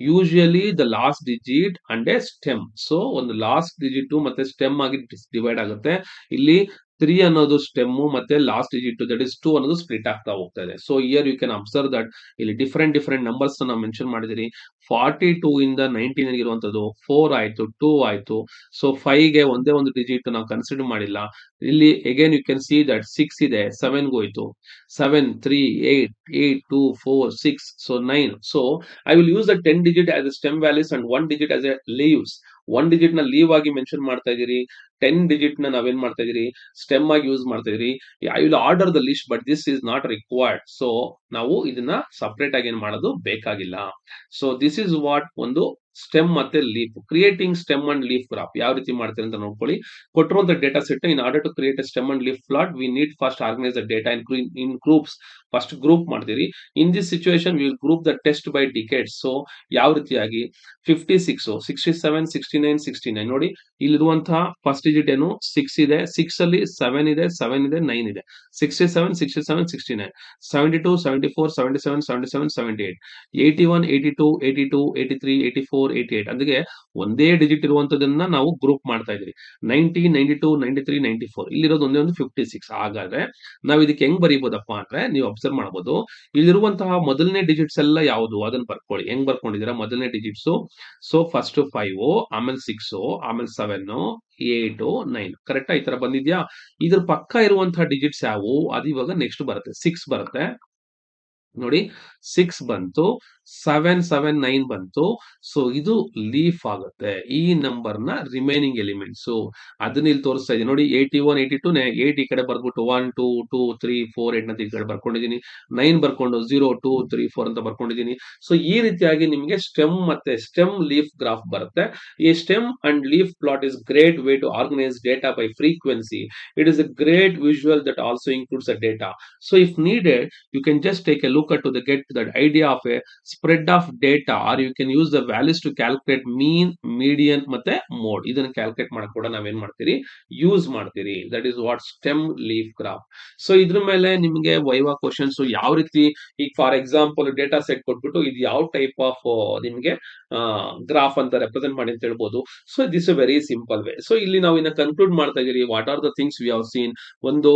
Usually the last digit and a stem. So ಒಂದು ಲಾಸ್ಟ್ ಡಿಜಿಟ್ ಮತ್ತೆ ಸ್ಟೆಮ್ ಆಗಿ ಡಿವೈಡ್ ಆಗುತ್ತೆ. ಇಲ್ಲಿ 3 ಅನ್ನೋದು ಸ್ಟೆಮ್ ಮತ್ತೆ ಲಾಸ್ಟ್ ಡಿಜಿಟ್ ದಟ್ ಇಸ್ 2 ಅನ್ನೋದು ಸ್ಪ್ಲಿಟ್ ಆಗ್ತಾ ಹೋಗ್ತಾ ಇದೆ. So here you can observe that ಇಲ್ಲಿ ಡಿಫರೆಂಟ್ ನಂಬರ್ಸ್ ನಾವು ಮೆನ್ಷನ್ ಮಾಡಿದಿರಿ. 42 ಇಂದ 19 ಇರುವಂತದ್ದು 4 ಆಯ್ತು, 2 ಆಯ್ತು. ಸೊ 5 ಗೆ ಒಂದೇ ಒಂದು ಡಿಜಿಟ್ ನಾವು ಕನ್ಸಿಡರ್ ಮಾಡಿಲ್ಲ. ಇಲ್ಲಿ again you can see that 6 ಇದೆ, 7 ಹೋಯ್ತು. 7 3 8 8 2 4 6 so 9. So I will use the 10 digit as A stem values and 1 digit as A leaves. 1 digit ನ ಲೀವ್ ಆಗಿ ಮೆನ್ಷನ್ ಮಾಡ್ತಾ ಇದೀರಿ, 10 ಡಿಜಿಟ್ ನ ನಾವೇನ್ ಮಾಡ್ತಾ ಇದೀರಿ, ಸ್ಟೆಮ್ ಆಗಿ ಯೂಸ್ ಮಾಡ್ತಾ ಇದೀರಿ. I will order the list but this is not required. So ನಾವು ಇದನ್ನ ಸಪರೇಟ್ ಆಗಿ ಏನ್ ಮಾಡೋದು ಬೇಕಾಗಿಲ್ಲ. ಸೊ ದಿಸ್ ಇಸ್ ವಾಟ್ ಒಂದು ಸ್ಟೆಮ್ ಮತ್ತೆ leaf. Creating stem and leaf graph ಯಾವ ರೀತಿ ಮಾಡ್ತೀರಿ ಅಂತ ನೋಡ್ಕೊಳ್ಳಿ. ಕೊಟ್ಟಿರುವಂತ data set in order to create stem and leaf plot we need first organise the data in groups. First group ಮಾಡ್ತೀರಿ. In this situation will group the test by decades. So ಯಾವ ರೀತಿಯಾಗಿ 56 67 69 69 ನೋಡಿ, ಇಲ್ಲಿರುವಂತಹ ಫಸ್ಟ್ ಡಿಜಿಟ್ ಏನು 6 ಇದೆ, 6 ಅಲ್ಲಿ 7 ಇದೆ, 7 ಇದೆ, 9 ಇದೆ. 67 67 69 72 74 77 77 78 81 82 82 83 84 88 అందుకే ಒಂದೇ ಡಿಜಿಟ್ ಇರುವಂತದನ್ನ ನಾವು ಗ್ರೂಪ್ ಮಾಡ್ತಾ ಇದೀವಿ. 90 92 93 94 ಇಲ್ಲಿರೋದು ಒಂದೇ ಒಂದು 56. ಹಾಗಾದ್ರೆ ನಾವು ಇದಕ್ಕೆ ಹೆಂಗ್ ಬರೀಬಹುದಪ್ಪ ಅಂದ್ರೆ, ನೀವು ಅಬ್ಸರ್ವ್ ಮಾಡಬಹುದು, ಇಲ್ಲಿರುವಂತಹ ಮೊದಲನೇ ಡಿಜಿಟ್ಸ್ ಎಲ್ಲ ಯಾವುದು ಅದನ್ನ ಬರ್ಕೊಳ್ಳಿ. ಹೆಂಗ್ ಬರ್ಕೊಂಡಿದ್ದೀರಾ? ಮೊದಲನೇ ಡಿಜಿಟ್ಸ್. ಸೊ ಫಸ್ಟ್ 5, ಆಮೇಲೆ 6, ಆಮೇಲೆ 7, 8, 9 ಕರೆಕ್ಟಾ? ಈ ತರ ಬಂದಿದ್ಯಾ? ಇದ್ರ ಪಕ್ಕ ಇರುವಂತಹ ಡಿಜಿಟ್ಸ್ ಯಾವುವು? ಅದು ಇವಾಗ ನೆಕ್ಸ್ಟ್ ಬರುತ್ತೆ, 6 ಬರುತ್ತೆ ನೋಡಿ. 6 ಬಂತು. 779 ಬಂತು. ಸೊ ಇದು ಲೀಫ್ ಆಗುತ್ತೆ. ಈ ನಂಬರ್ ನ ರಿಮೈನಿಂಗ್ ಎಲಿಮೆಂಟ್ಸ್ ಅದನ್ನ ಇಲ್ಲಿ ತೋರಿಸ್ತಾ ಇದೀನಿ ನೋಡಿ. 81 82 ನೇ 8 ಈ ಕಡೆ ಬರ್ಬಿಟ್ಟು 1 2 2 3 4 8 ಅಂತ ಈ ಕಡೆ ಬರ್ಕೊಂಡಿದೀನಿ. 9 ಬರ್ಕೊಂಡು 0 2 3 4 ಅಂತ ಬರ್ಕೊಂಡಿದೀನಿ. ಸೊ ಈ ರೀತಿಯಾಗಿ ನಿಮಗೆ ಸ್ಟೆಮ್ ಮತ್ತೆ ಸ್ಟೆಮ್ ಲೀಫ್ ಗ್ರಾಫ್ ಬರುತ್ತೆ. ಈ stem and leaf plot is great way to organise data by frequency. It is a great visual that also includes the data. So if needed, you can just take a look at to the get that idea of a spread of data, or you can use the values to calculate mean, median ಮತ್ತೆ mode. ಇದನ್ನ calculate ಮಾಡಕ್ ಕೂಡ ನಾವೇನ್ ಮಾಡ್ತೀರಿ, use ಮಾಡ್ತೀರಿ. That is what stem leaf graph. So ಇದ್ರ ಮೇಲೆ ನಿಮಗೆ ವೈವಾ ಕ್ವಶನ್ಸ್ ಯಾವ ರೀತಿ, ಈಗ ಫಾರ್ ಎಕ್ಸಾಂಪಲ್ ಡೇಟಾ ಸೆಟ್ ಕೊಟ್ಬಿಟ್ಟು ಇದು ಯಾವ ಟೈಪ್ ಆಫ್ ನಿಮಗೆ ಗ್ರಾಫ್ ಅಂತ ರೆಪ್ರೆಸೆಂಟ್ ಮಾಡಿ ಅಂತ ಹೇಳ್ಬೋದು. So this a very simple way. So ಇಲ್ಲಿ ನಾವು ಇನ್ನ ಕನ್ಕ್ಲೂಡ್ ಮಾಡ್ತಾ ಇದೀರಿ. What are the things we have seen. ಒಂದು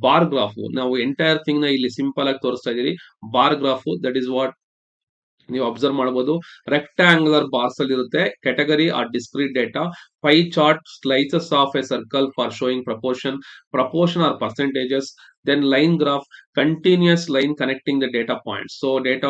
ಬಾರ್ ಗ್ರಾಫ್, ನಾವು ಎಂಟೈರ್ ಥಿಂಗ್ ನ ಇಲ್ಲಿ ಸಿಂಪಲ್ ಆಗಿ ತೋರಿಸ್ತಾ ಇದೀರಿ. Bar graph that is what ನೀವು ಅಬ್ಸರ್ವ್ ಮಾಡಬಹುದು. ರೆಕ್ಟಾಂಗುಲರ್ ಬಾರ್ಸ್ ಅಲ್ಲಿ ಇರುತ್ತೆ. Category or discrete data. Pie chart slices of a circle for showing proportion R percentages. Then line graph, continuous line connecting the data points. So data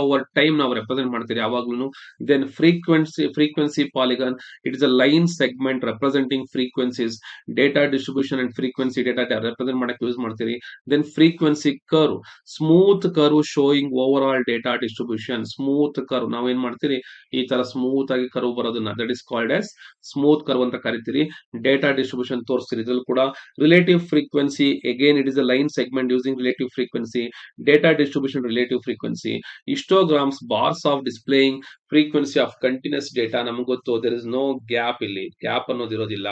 over time ನಾವು represent ಮಾಡ್ತೀರಿ ಯಾವಾಗ್ಲೂ. Then frequency polygon, it is a line segment representing frequencies. Data distribution and frequency data represent ಮಾಡಕ್ಕೆ use ಮಾಡ್ತೀರಿ. Then frequency curve, smooth curve showing overall data distribution. Smooth curve ನಾವೇನ್ ಮಾಡ್ತೀರಿ, ಈ ತರ smooth ಆಗಿ curve ಬರೋದನ್ನ that is called as smooth curve ಅಂತ ಕರಿತೀರಿ. ಡೇಟಾ ಡಿಸ್ಟ್ರಿಬ್ಯೂಷನ್ ತೋರಿಸ್ತೀರಿ ಇದ್ರಲ್ಲಿ ಕೂಡ. Relative frequency, again it is a line segment using relative frequency. Data distribution relative frequency. Histograms, bars of displaying frequency of continuous data. ನಮ್ಗೆ ಗೊತ್ತು there is no gap, ಇಲ್ಲಿ gap ಅನ್ನೋದಿರೋದಿಲ್ಲ.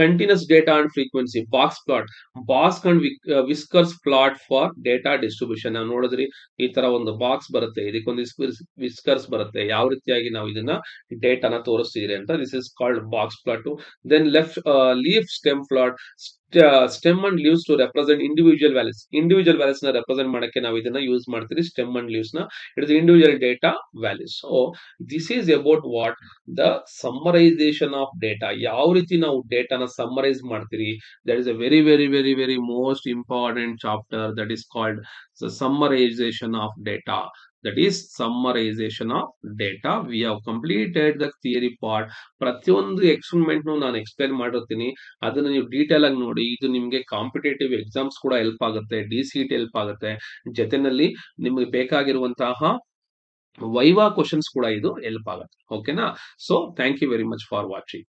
Continuous data and frequency. Box plot, box and whiskers plot for data distribution. ನಾವು ನೋಡಿದ್ರಿ ಈ ತರ ಒಂದು box ಬರುತ್ತೆ, ಇದಕ್ಕೊಂದು ವಿಸ್ಕರ್ಸ್ ಬರುತ್ತೆ. ಯಾವ ರೀತಿಯಾಗಿ ನಾವು ಇದನ್ನ ಡೇಟಾನ ತೋರಿಸ್ತಿದ್ರಿ ಅಂತ. This is called box plot. Then leaf stem plot. Stem and leaves to represent individual values ನ ರೆಪ್ರೆಸೆಂಟ್ ಮಾಡಕ್ಕೆ ನಾವು ಇದನ್ನ ಯೂಸ್ ಮಾಡ್ತೀವಿ. ಸ್ಟೆಮ್ ಅಂಡ್ ಲೀವ್ಸ್ ನ it is individual data values. So this is about what the summarisation of data. ಯಾವ ರೀತಿ ನಾವು ಡೇಟಾನ ಸಮ್ಮರೈಸ್ ಮಾಡ್ತೀರಿ. That is a very very very very most important chapter. That is called summarisation of data. That is summarization of data. We have completed the theory part. ಪ್ರತಿಯೊಂದು experiment ನಾನು explain ಮಾಡಿರ್ತೀನಿ, ಅದನ್ನ ನೀವು ಡೀಟೇಲ್ ಆಗಿ ನೋಡಿ. ಇದು ನಿಮಗೆ ಕಾಂಪಿಟೇಟಿವ್ ಎಕ್ಸಾಮ್ಸ್ ಕೂಡ ಹೆಲ್ಪ್ ಆಗುತ್ತೆ, DCET ಹೆಲ್ಪ್ ಆಗುತ್ತೆ. ಜೊತೆನಲ್ಲಿ ನಿಮಗೆ ಬೇಕಾಗಿರುವಂತಹ ವೈವಾ ಕ್ವಶನ್ಸ್ ಕೂಡ ಇದು ಹೆಲ್ಪ್ ಆಗುತ್ತೆ. ಓಕೆನಾ? So thank you very much for watching.